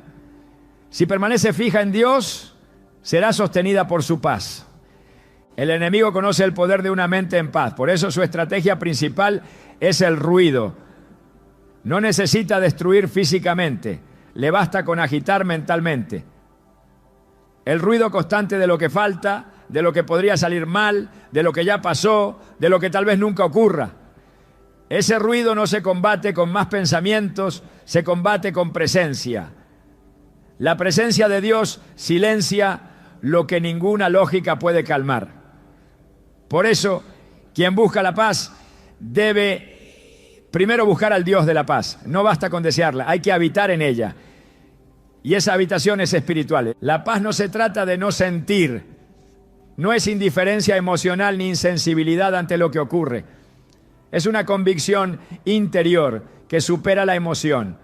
Si permanece fija en Dios, será sostenida por su paz. El enemigo conoce el poder de una mente en paz. Por eso su estrategia principal es el ruido. No necesita destruir físicamente, le basta con agitar mentalmente. El ruido constante de lo que falta, de lo que podría salir mal, de lo que ya pasó, de lo que tal vez nunca ocurra. Ese ruido no se combate con más pensamientos, se combate con presencia. La presencia de Dios silencia lo que ninguna lógica puede calmar. Por eso, quien busca la paz debe primero buscar al Dios de la paz. No basta con desearla, hay que habitar en ella. Y esa habitación es espiritual. La paz no se trata de no sentir, no es indiferencia emocional ni insensibilidad ante lo que ocurre. Es una convicción interior que supera la emoción.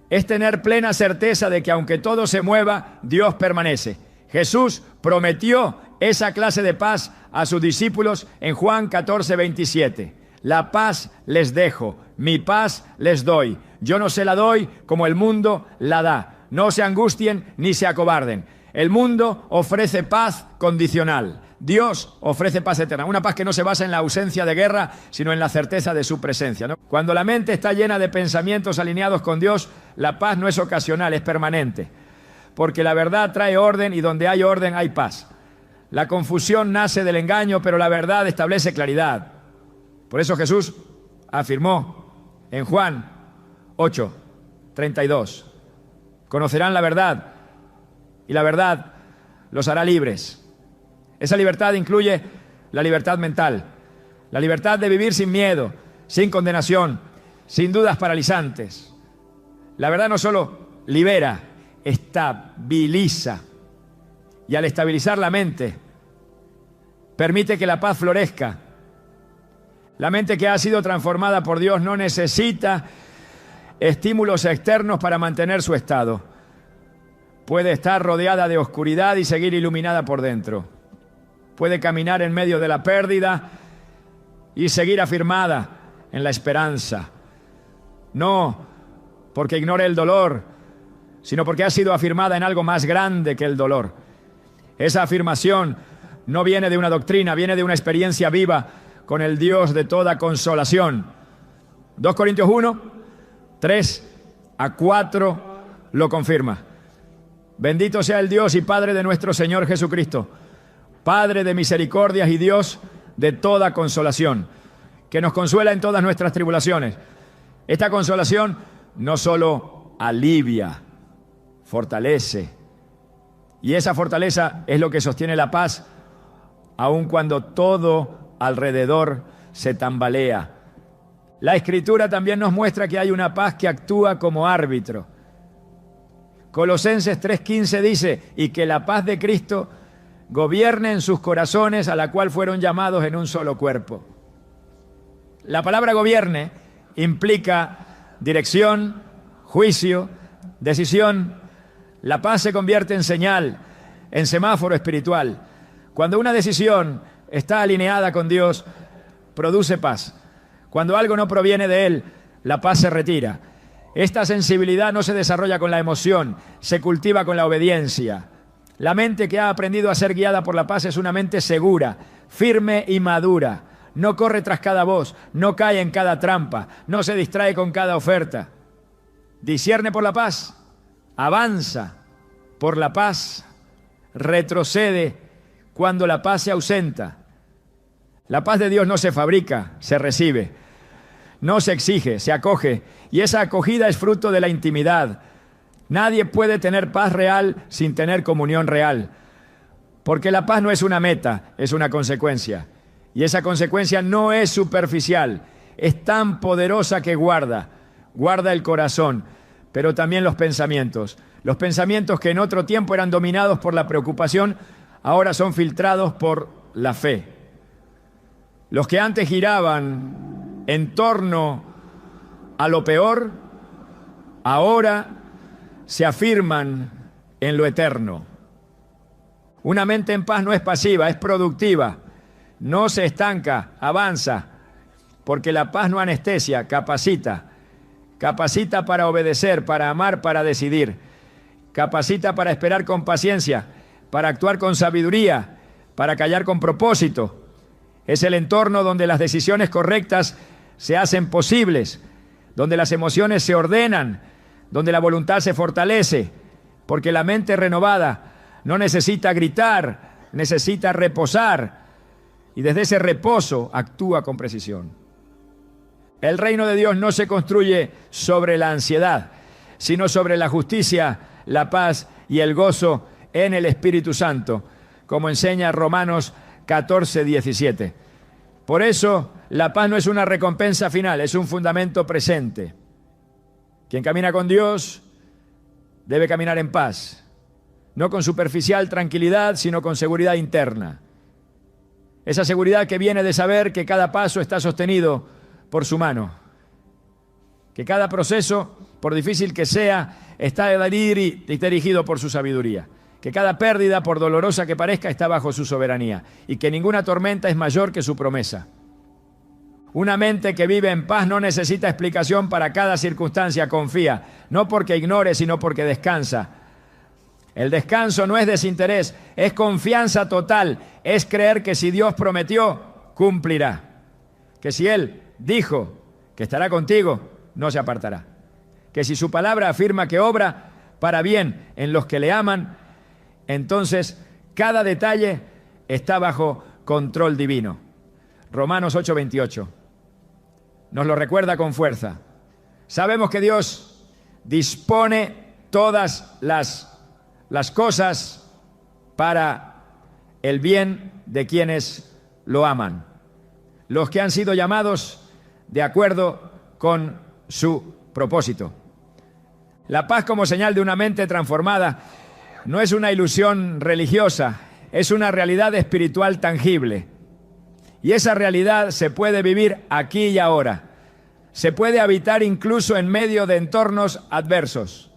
Es tener plena certeza de que aunque todo se mueva, Dios permanece. Jesús prometió esa clase de paz a sus discípulos en Juan 14:27. La paz les dejo, mi paz les doy. Yo no se la doy como el mundo la da. No se angustien ni se acobarden. El mundo ofrece paz condicional. Dios ofrece paz eterna. Una paz que no se basa en la ausencia de guerra, sino en la certeza de su presencia, ¿no? Cuando la mente está llena de pensamientos alineados con Dios, la paz no es ocasional, es permanente. Porque la verdad trae orden y donde hay orden hay paz. La confusión nace del engaño, pero la verdad establece claridad. Por eso Jesús afirmó en Juan 8:32. Conocerán la verdad y la verdad los hará libres. Esa libertad incluye la libertad mental, la libertad de vivir sin miedo, sin condenación, sin dudas paralizantes. La verdad no solo libera, estabiliza. Y al estabilizar la mente, permite que la paz florezca. La mente que ha sido transformada por Dios no necesita estímulos externos para mantener su estado. Puede estar rodeada de oscuridad y seguir iluminada por dentro. Puede caminar en medio de la pérdida y seguir afirmada en la esperanza. No porque ignore el dolor, sino porque ha sido afirmada en algo más grande que el dolor. Esa afirmación no viene de una doctrina, viene de una experiencia viva con el Dios de toda consolación. 2 Corintios 1:3-4 lo confirma. Bendito sea el Dios y Padre de nuestro Señor Jesucristo, Padre de misericordias y Dios de toda consolación, que nos consuela en todas nuestras tribulaciones. Esta consolación no solo alivia, fortalece. Y esa fortaleza es lo que sostiene la paz, aun cuando todo alrededor se tambalea. La Escritura también nos muestra que hay una paz que actúa como árbitro. Colosenses 3:15 dice, y que la paz de Cristo gobierne en sus corazones, a la cual fueron llamados en un solo cuerpo. La palabra gobierne implica dirección, juicio, decisión. La paz se convierte en señal, en semáforo espiritual. Cuando una decisión está alineada con Dios, produce paz. Cuando algo no proviene de Él, la paz se retira. Esta sensibilidad no se desarrolla con la emoción, se cultiva con la obediencia. La mente que ha aprendido a ser guiada por la paz es una mente segura, firme y madura. No corre tras cada voz, no cae en cada trampa, no se distrae con cada oferta. Discierne por la paz, avanza por la paz, retrocede cuando la paz se ausenta. La paz de Dios no se fabrica, se recibe. No se exige, se acoge. Y esa acogida es fruto de la intimidad. Nadie puede tener paz real sin tener comunión real. Porque la paz no es una meta, es una consecuencia. Y esa consecuencia no es superficial. Es tan poderosa que guarda el corazón, pero también los pensamientos. Los pensamientos que en otro tiempo eran dominados por la preocupación, ahora son filtrados por la fe. Los que antes giraban en torno a lo peor, ahora se afirman en lo eterno. Una mente en paz no es pasiva, es productiva. No se estanca, avanza, porque la paz no anestesia, capacita. Capacita para obedecer, para amar, para decidir. Capacita para esperar con paciencia, para actuar con sabiduría, para callar con propósito. Es el entorno donde las decisiones correctas se hacen posibles, donde las emociones se ordenan, donde la voluntad se fortalece, porque la mente renovada no necesita gritar, necesita reposar, y desde ese reposo actúa con precisión. El reino de Dios no se construye sobre la ansiedad, sino sobre la justicia, la paz y el gozo en el Espíritu Santo, como enseña Romanos 14:17. Por eso, la paz no es una recompensa final, es un fundamento presente. Quien camina con Dios debe caminar en paz, no con superficial tranquilidad, sino con seguridad interna. Esa seguridad que viene de saber que cada paso está sostenido por su mano, que cada proceso, por difícil que sea, está dirigido por su sabiduría, que cada pérdida, por dolorosa que parezca, está bajo su soberanía y que ninguna tormenta es mayor que su promesa. Una mente que vive en paz no necesita explicación para cada circunstancia, confía, no porque ignore, sino porque descansa. El descanso no es desinterés, es confianza total, es creer que si Dios prometió, cumplirá. Que si Él dijo que estará contigo, no se apartará. Que si su palabra afirma que obra para bien en los que le aman, entonces cada detalle está bajo control divino. Romanos 8:28 nos lo recuerda con fuerza. Sabemos que Dios dispone todas las cosas para el bien de quienes lo aman, los que han sido llamados de acuerdo con su propósito. La paz como señal de una mente transformada no es una ilusión religiosa, es una realidad espiritual tangible. Y esa realidad se puede vivir aquí y ahora. Se puede habitar incluso en medio de entornos adversos.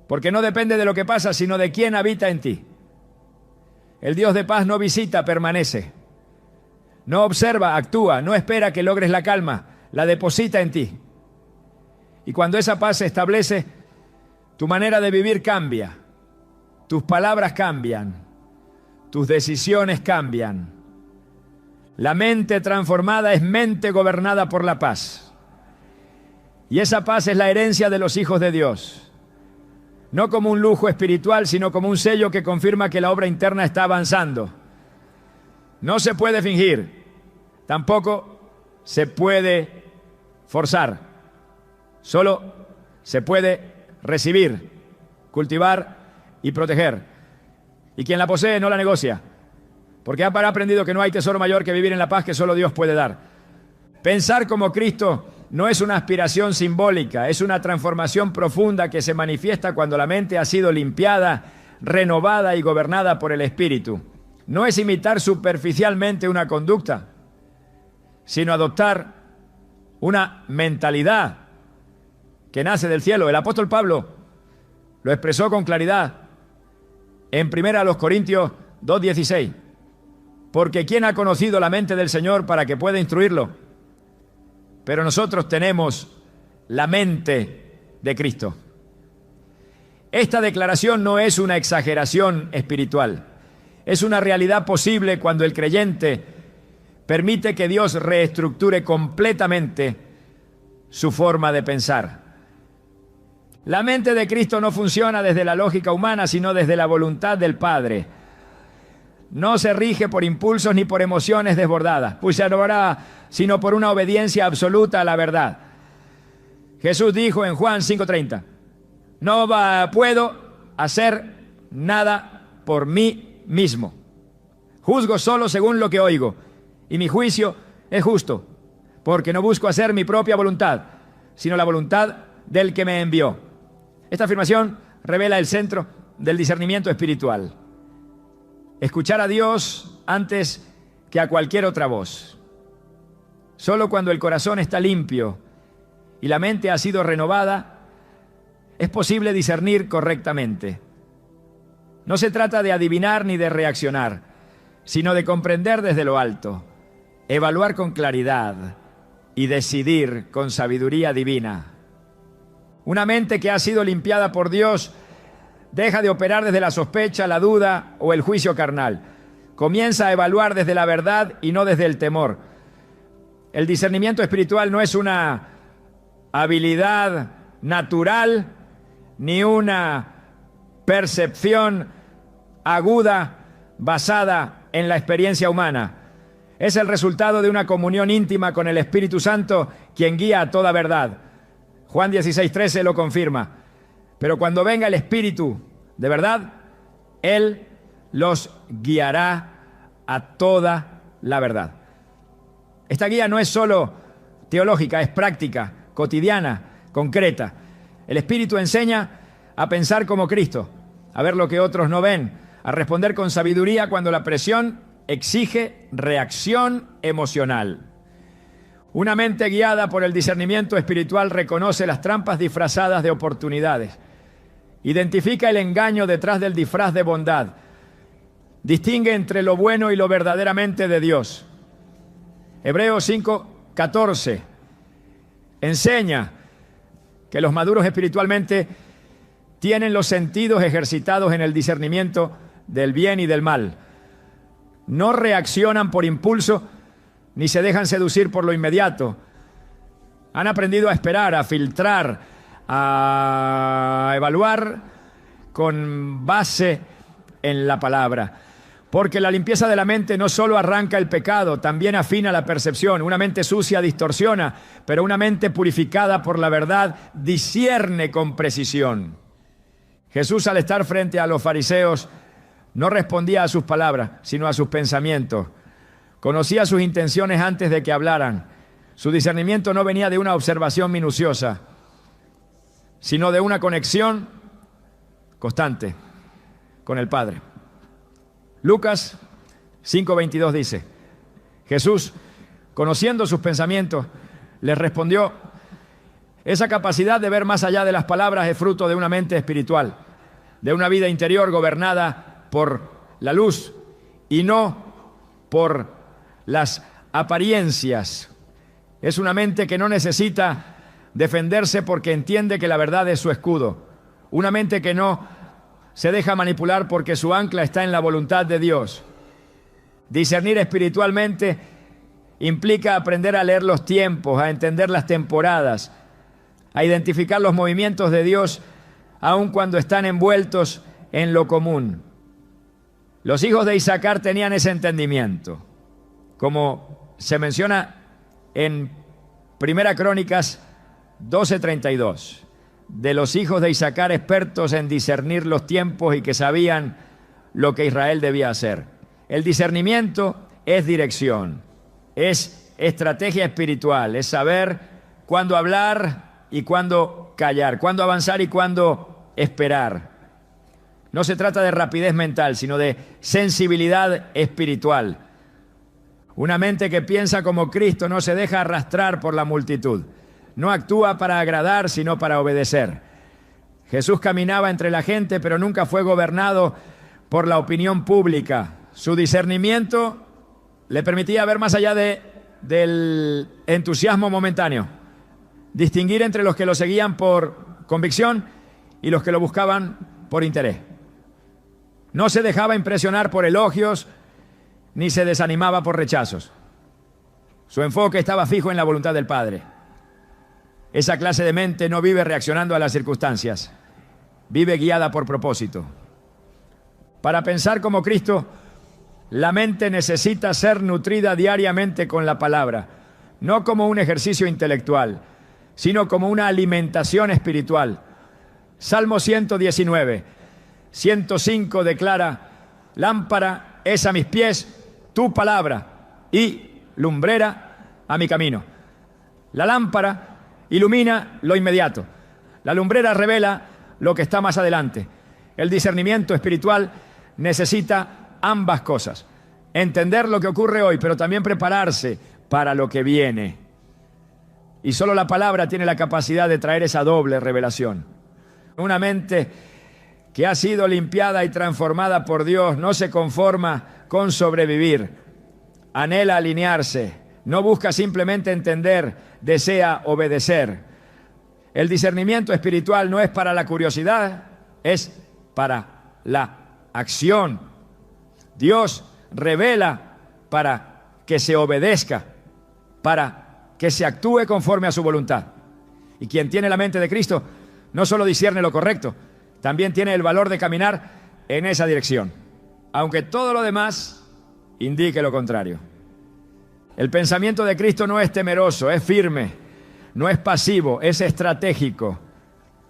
Porque no depende de lo que pasa, sino de quién habita en ti. El Dios de paz no visita, permanece. No observa, actúa, no espera que logres la calma, la deposita en ti. Y cuando esa paz se establece, tu manera de vivir cambia, tus palabras cambian, tus decisiones cambian. La mente transformada es mente gobernada por la paz. Y esa paz es la herencia de los hijos de Dios. No como un lujo espiritual, sino como un sello que confirma que la obra interna está avanzando. No se puede fingir, tampoco se puede forzar. Solo se puede recibir, cultivar y proteger. Y quien la posee no la negocia, porque ha aprendido que no hay tesoro mayor que vivir en la paz que solo Dios puede dar. Pensar como Cristo no es una aspiración simbólica, es una transformación profunda que se manifiesta cuando la mente ha sido limpiada, renovada y gobernada por el Espíritu. No es imitar superficialmente una conducta, sino adoptar una mentalidad que nace del cielo. El apóstol Pablo lo expresó con claridad en 1 Corintios 2:16. Porque ¿quién ha conocido la mente del Señor para que pueda instruirlo? Pero nosotros tenemos la mente de Cristo. Esta declaración no es una exageración espiritual. Es una realidad posible cuando el creyente permite que Dios reestructure completamente su forma de pensar. La mente de Cristo no funciona desde la lógica humana, sino desde la voluntad del Padre. No se rige por impulsos ni por emociones desbordadas, pues se hará, sino por una obediencia absoluta a la verdad. Jesús dijo en Juan 5:30, no puedo hacer nada por mí mismo. Juzgo solo según lo que oigo, y mi juicio es justo, porque no busco hacer mi propia voluntad, sino la voluntad del que me envió. Esta afirmación revela el centro del discernimiento espiritual. Escuchar a Dios antes que a cualquier otra voz. Solo cuando el corazón está limpio y la mente ha sido renovada, es posible discernir correctamente. No se trata de adivinar ni de reaccionar, sino de comprender desde lo alto, evaluar con claridad y decidir con sabiduría divina. Una mente que ha sido limpiada por Dios deja de operar desde la sospecha, la duda o el juicio carnal. Comienza a evaluar desde la verdad y no desde el temor. El discernimiento espiritual no es una habilidad natural ni una percepción aguda basada en la experiencia humana. Es el resultado de una comunión íntima con el Espíritu Santo, quien guía a toda verdad. Juan 16:13 lo confirma. Pero cuando venga el Espíritu de verdad, Él los guiará a toda la verdad. Esta guía no es solo teológica, es práctica, cotidiana, concreta. El Espíritu enseña a pensar como Cristo, a ver lo que otros no ven, a responder con sabiduría cuando la presión exige reacción emocional. Una mente guiada por el discernimiento espiritual reconoce las trampas disfrazadas de oportunidades. Identifica el engaño detrás del disfraz de bondad. Distingue entre lo bueno y lo verdaderamente de Dios. Hebreos 5:14 enseña que los maduros espiritualmente tienen los sentidos ejercitados en el discernimiento del bien y del mal. No reaccionan por impulso ni se dejan seducir por lo inmediato. Han aprendido a esperar, a filtrar, a evaluar con base en la palabra. Porque la limpieza de la mente no solo arranca el pecado, también afina la percepción. Una mente sucia distorsiona, pero una mente purificada por la verdad discierne con precisión. Jesús, al estar frente a los fariseos, no respondía a sus palabras, sino a sus pensamientos. Conocía sus intenciones antes de que hablaran. Su discernimiento no venía de una observación minuciosa, sino de una conexión constante con el Padre. Lucas 5:22 dice, Jesús, conociendo sus pensamientos, les respondió, esa capacidad de ver más allá de las palabras es fruto de una mente espiritual, de una vida interior gobernada por la luz y no por las apariencias. Es una mente que no necesita defenderse porque entiende que la verdad es su escudo. Una mente que no se deja manipular porque su ancla está en la voluntad de Dios. Discernir espiritualmente implica aprender a leer los tiempos, a entender las temporadas, a identificar los movimientos de Dios aun cuando están envueltos en lo común. Los hijos de Isaacar tenían ese entendimiento, como se menciona en 1 Crónicas 12:32, de los hijos de Isaacar expertos en discernir los tiempos y que sabían lo que Israel debía hacer. El discernimiento es dirección, es estrategia espiritual, es saber cuándo hablar y cuándo callar, cuándo avanzar y cuándo esperar. No se trata de rapidez mental, sino de sensibilidad espiritual. Una mente que piensa como Cristo no se deja arrastrar por la multitud. No actúa para agradar, sino para obedecer. Jesús caminaba entre la gente, pero nunca fue gobernado por la opinión pública. Su discernimiento le permitía ver más allá del entusiasmo momentáneo, distinguir entre los que lo seguían por convicción y los que lo buscaban por interés. No se dejaba impresionar por elogios, ni se desanimaba por rechazos. Su enfoque estaba fijo en la voluntad del Padre. Esa clase de mente no vive reaccionando a las circunstancias, vive guiada por propósito. Para pensar como Cristo, la mente necesita ser nutrida diariamente con la palabra, no como un ejercicio intelectual, sino como una alimentación espiritual. Salmo 119, 105 declara: lámpara es a mis pies tu palabra y lumbrera a mi camino. La lámpara ilumina lo inmediato. La lumbrera revela lo que está más adelante. El discernimiento espiritual necesita ambas cosas. Entender lo que ocurre hoy, pero también prepararse para lo que viene. Y solo la palabra tiene la capacidad de traer esa doble revelación. Una mente que ha sido limpiada y transformada por Dios no se conforma con sobrevivir. Anhela alinearse. No busca simplemente entender, desea obedecer. El discernimiento espiritual no es para la curiosidad, es para la acción. Dios revela para que se obedezca, para que se actúe conforme a su voluntad. Y quien tiene la mente de Cristo no solo discierne lo correcto, también tiene el valor de caminar en esa dirección, aunque todo lo demás indique lo contrario. El pensamiento de Cristo no es temeroso, es firme, no es pasivo, es estratégico.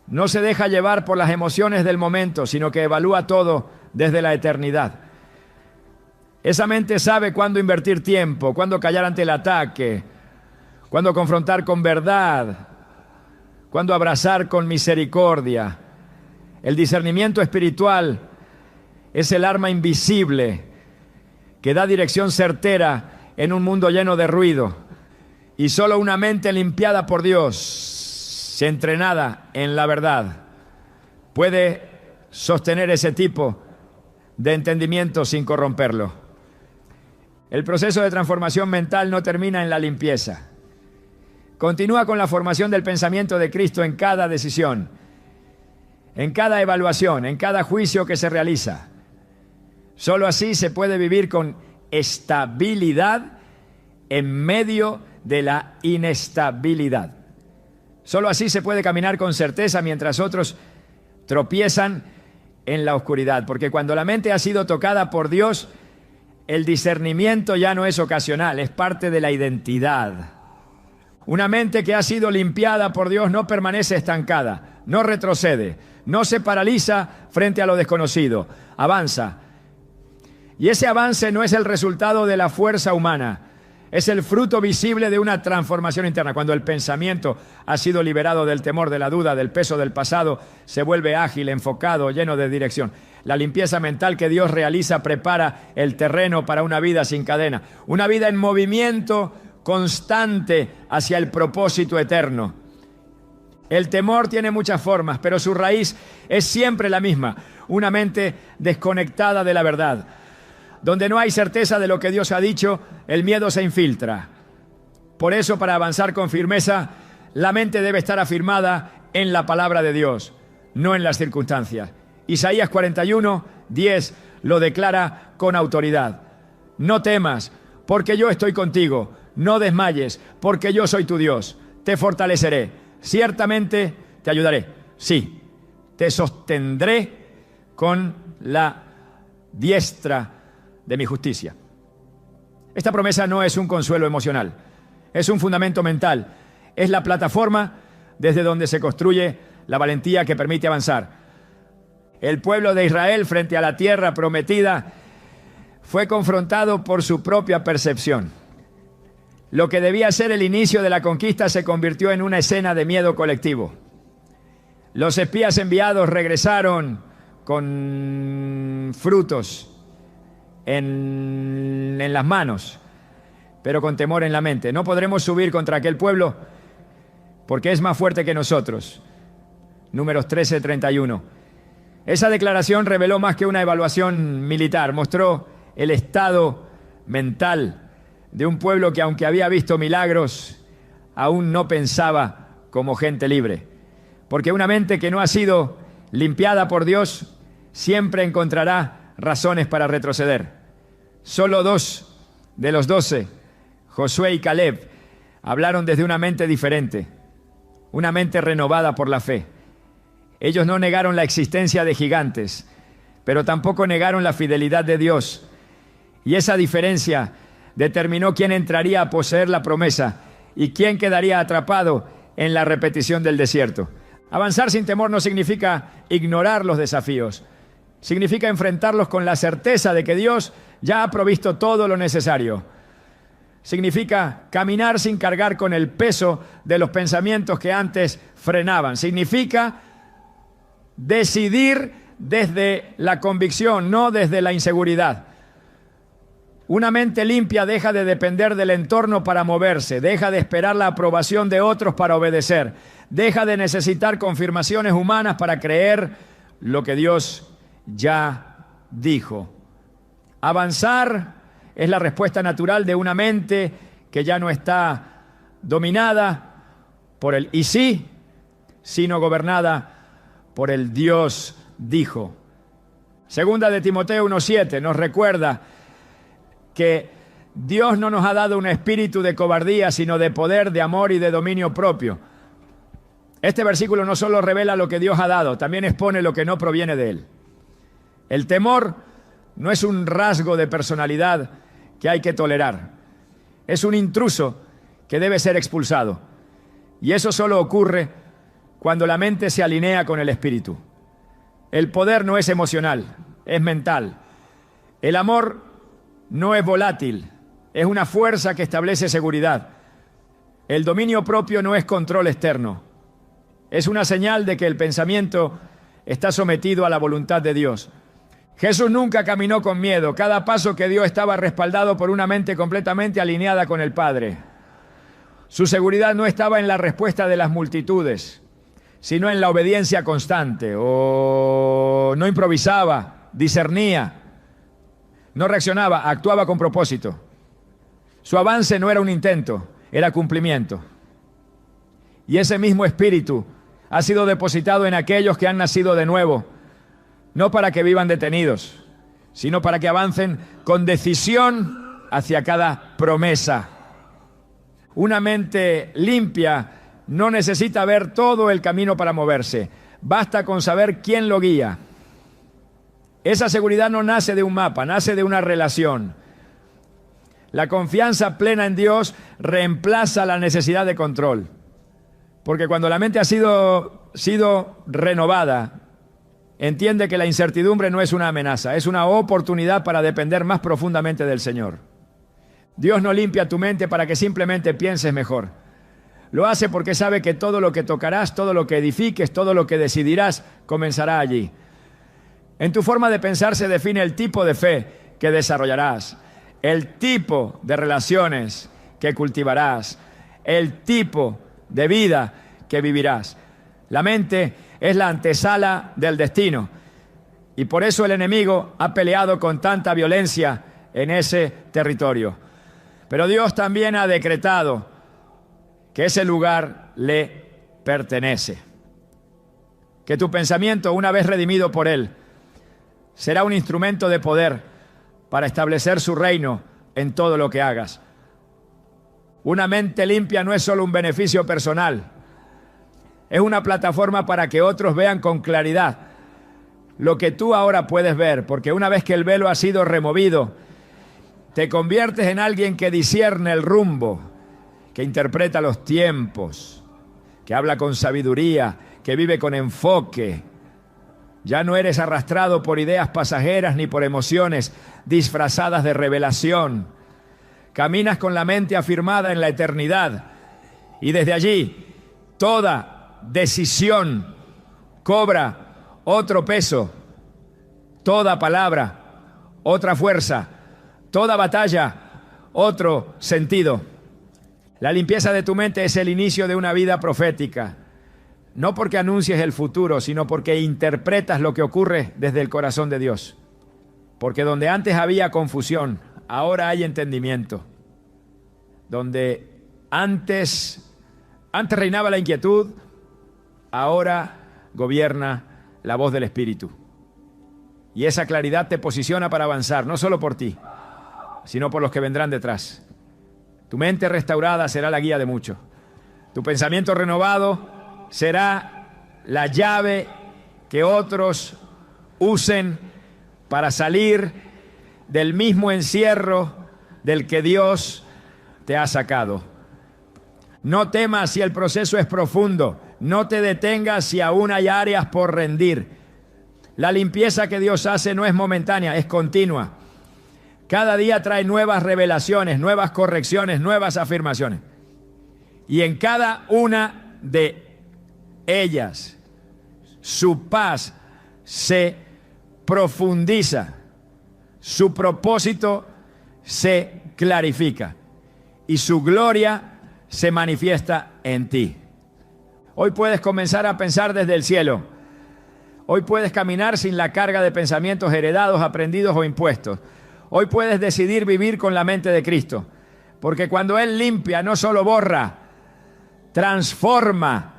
No se deja llevar por las emociones del momento, sino que evalúa todo desde la eternidad. Esa mente sabe cuándo invertir tiempo, cuándo callar ante el ataque, cuándo confrontar con verdad, cuándo abrazar con misericordia. El discernimiento espiritual es el arma invisible que da dirección certera en un mundo lleno de ruido. Y solo una mente limpiada por Dios, entrenada en la verdad, puede sostener ese tipo de entendimiento sin corromperlo. El proceso de transformación mental no termina en la limpieza. Continúa con la formación del pensamiento de Cristo en cada decisión, en cada evaluación, en cada juicio que se realiza. Solo así se puede vivir con estabilidad en medio de la inestabilidad. Solo así se puede caminar con certeza mientras otros tropiezan en la oscuridad. Porque cuando la mente ha sido tocada por Dios, el discernimiento ya no es ocasional, es parte de la identidad. Una mente que ha sido limpiada por Dios no permanece estancada, no retrocede, no se paraliza frente a lo desconocido, avanza. Y ese avance no es el resultado de la fuerza humana, es el fruto visible de una transformación interna. Cuando el pensamiento ha sido liberado del temor, de la duda, del peso del pasado, se vuelve ágil, enfocado, lleno de dirección. La limpieza mental que Dios realiza prepara el terreno para una vida sin cadena, una vida en movimiento constante hacia el propósito eterno. El temor tiene muchas formas, pero su raíz es siempre la misma, una mente desconectada de la verdad. Donde no hay certeza de lo que Dios ha dicho, el miedo se infiltra. Por eso, para avanzar con firmeza, la mente debe estar afirmada en la palabra de Dios, no en las circunstancias. Isaías 41, 10 lo declara con autoridad. No temas, porque yo estoy contigo. No desmayes, porque yo soy tu Dios. Te fortaleceré. Ciertamente te ayudaré. Sí, te sostendré con la diestra de mi justicia. Esta promesa no es un consuelo emocional, es un fundamento mental, es la plataforma desde donde se construye la valentía que permite avanzar. El pueblo de Israel frente a la tierra prometida fue confrontado por su propia percepción. Lo que debía ser el inicio de la conquista se convirtió en una escena de miedo colectivo. Los espías enviados regresaron con frutos en las manos, pero con temor en la mente. No podremos subir contra aquel pueblo porque es más fuerte que nosotros. Números 13:31. Esa declaración reveló más que una evaluación militar, mostró el estado mental de un pueblo que, aunque había visto milagros, aún no pensaba como gente libre. Porque una mente que no ha sido limpiada por Dios siempre encontrará razones para retroceder. Solo 2 de los 12, Josué y Caleb, hablaron desde una mente diferente, una mente renovada por la fe. Ellos no negaron la existencia de gigantes, pero tampoco negaron la fidelidad de Dios. Y esa diferencia determinó quién entraría a poseer la promesa y quién quedaría atrapado en la repetición del desierto. Avanzar sin temor no significa ignorar los desafíos. Significa enfrentarlos con la certeza de que Dios ya ha provisto todo lo necesario. Significa caminar sin cargar con el peso de los pensamientos que antes frenaban. Significa decidir desde la convicción, no desde la inseguridad. Una mente limpia deja de depender del entorno para moverse, deja de esperar la aprobación de otros para obedecer, deja de necesitar confirmaciones humanas para creer lo que Dios ya dijo. Avanzar es la respuesta natural de una mente que ya no está dominada por el y sí, sino gobernada por el Dios dijo. Segunda de Timoteo 1:7 nos recuerda que Dios no nos ha dado un espíritu de cobardía, sino de poder, de amor y de dominio propio. Este versículo no solo revela lo que Dios ha dado, también expone lo que no proviene de Él. El temor no es un rasgo de personalidad que hay que tolerar. Es un intruso que debe ser expulsado. Y eso solo ocurre cuando la mente se alinea con el espíritu. El poder no es emocional, es mental. El amor no es volátil, es una fuerza que establece seguridad. El dominio propio no es control externo, es una señal de que el pensamiento está sometido a la voluntad de Dios. Jesús nunca caminó con miedo, cada paso que dio estaba respaldado por una mente completamente alineada con el Padre. Su seguridad no estaba en la respuesta de las multitudes, sino en la obediencia constante. No improvisaba, discernía. No reaccionaba, actuaba con propósito. Su avance no era un intento, era cumplimiento. Y ese mismo espíritu ha sido depositado en aquellos que han nacido de nuevo, no para que vivan detenidos, sino para que avancen con decisión hacia cada promesa. Una mente limpia no necesita ver todo el camino para moverse, basta con saber quién lo guía. Esa seguridad no nace de un mapa, nace de una relación. La confianza plena en Dios reemplaza la necesidad de control. Porque cuando la mente ha sido renovada, entiende que la incertidumbre no es una amenaza, es una oportunidad para depender más profundamente del Señor. Dios no limpia tu mente para que simplemente pienses mejor. Lo hace porque sabe que todo lo que tocarás, todo lo que edifiques, todo lo que decidirás, comenzará allí. En tu forma de pensar se define el tipo de fe que desarrollarás, el tipo de relaciones que cultivarás, el tipo de vida que vivirás. La mente es la antesala del destino y por eso el enemigo ha peleado con tanta violencia en ese territorio. Pero Dios también ha decretado que ese lugar le pertenece. Que tu pensamiento, una vez redimido por Él, será un instrumento de poder para establecer su reino en todo lo que hagas. Una mente limpia no es solo un beneficio personal, es una plataforma para que otros vean con claridad lo que tú ahora puedes ver, porque una vez que el velo ha sido removido, te conviertes en alguien que discierne el rumbo, que interpreta los tiempos, que habla con sabiduría, que vive con enfoque. Ya no eres arrastrado por ideas pasajeras ni por emociones disfrazadas de revelación. Caminas con la mente afirmada en la eternidad. Y desde allí, toda decisión cobra otro peso. Toda palabra, otra fuerza. Toda batalla, otro sentido. La limpieza de tu mente es el inicio de una vida profética. No porque anuncies el futuro, sino porque interpretas lo que ocurre desde el corazón de Dios. Porque donde antes había confusión, ahora hay entendimiento. Donde antes reinaba la inquietud, ahora gobierna la voz del Espíritu. Y esa claridad te posiciona para avanzar, no solo por ti, sino por los que vendrán detrás. Tu mente restaurada será la guía de muchos. Tu pensamiento renovado será la llave que otros usen para salir del mismo encierro del que Dios te ha sacado. No temas si el proceso es profundo. No te detengas si aún hay áreas por rendir. La limpieza que Dios hace no es momentánea, es continua. Cada día trae nuevas revelaciones, nuevas correcciones, nuevas afirmaciones. Y en cada una de ellas, su paz se profundiza, su propósito se clarifica y su gloria se manifiesta en ti. Hoy puedes comenzar a pensar desde el cielo. Hoy puedes caminar sin la carga de pensamientos heredados, aprendidos o impuestos. Hoy puedes decidir vivir con la mente de Cristo, porque cuando Él limpia, no solo borra, transforma.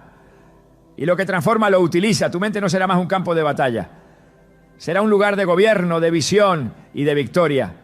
Y lo que transforma lo utiliza. Tu mente no será más un campo de batalla. Será un lugar de gobierno, de visión y de victoria.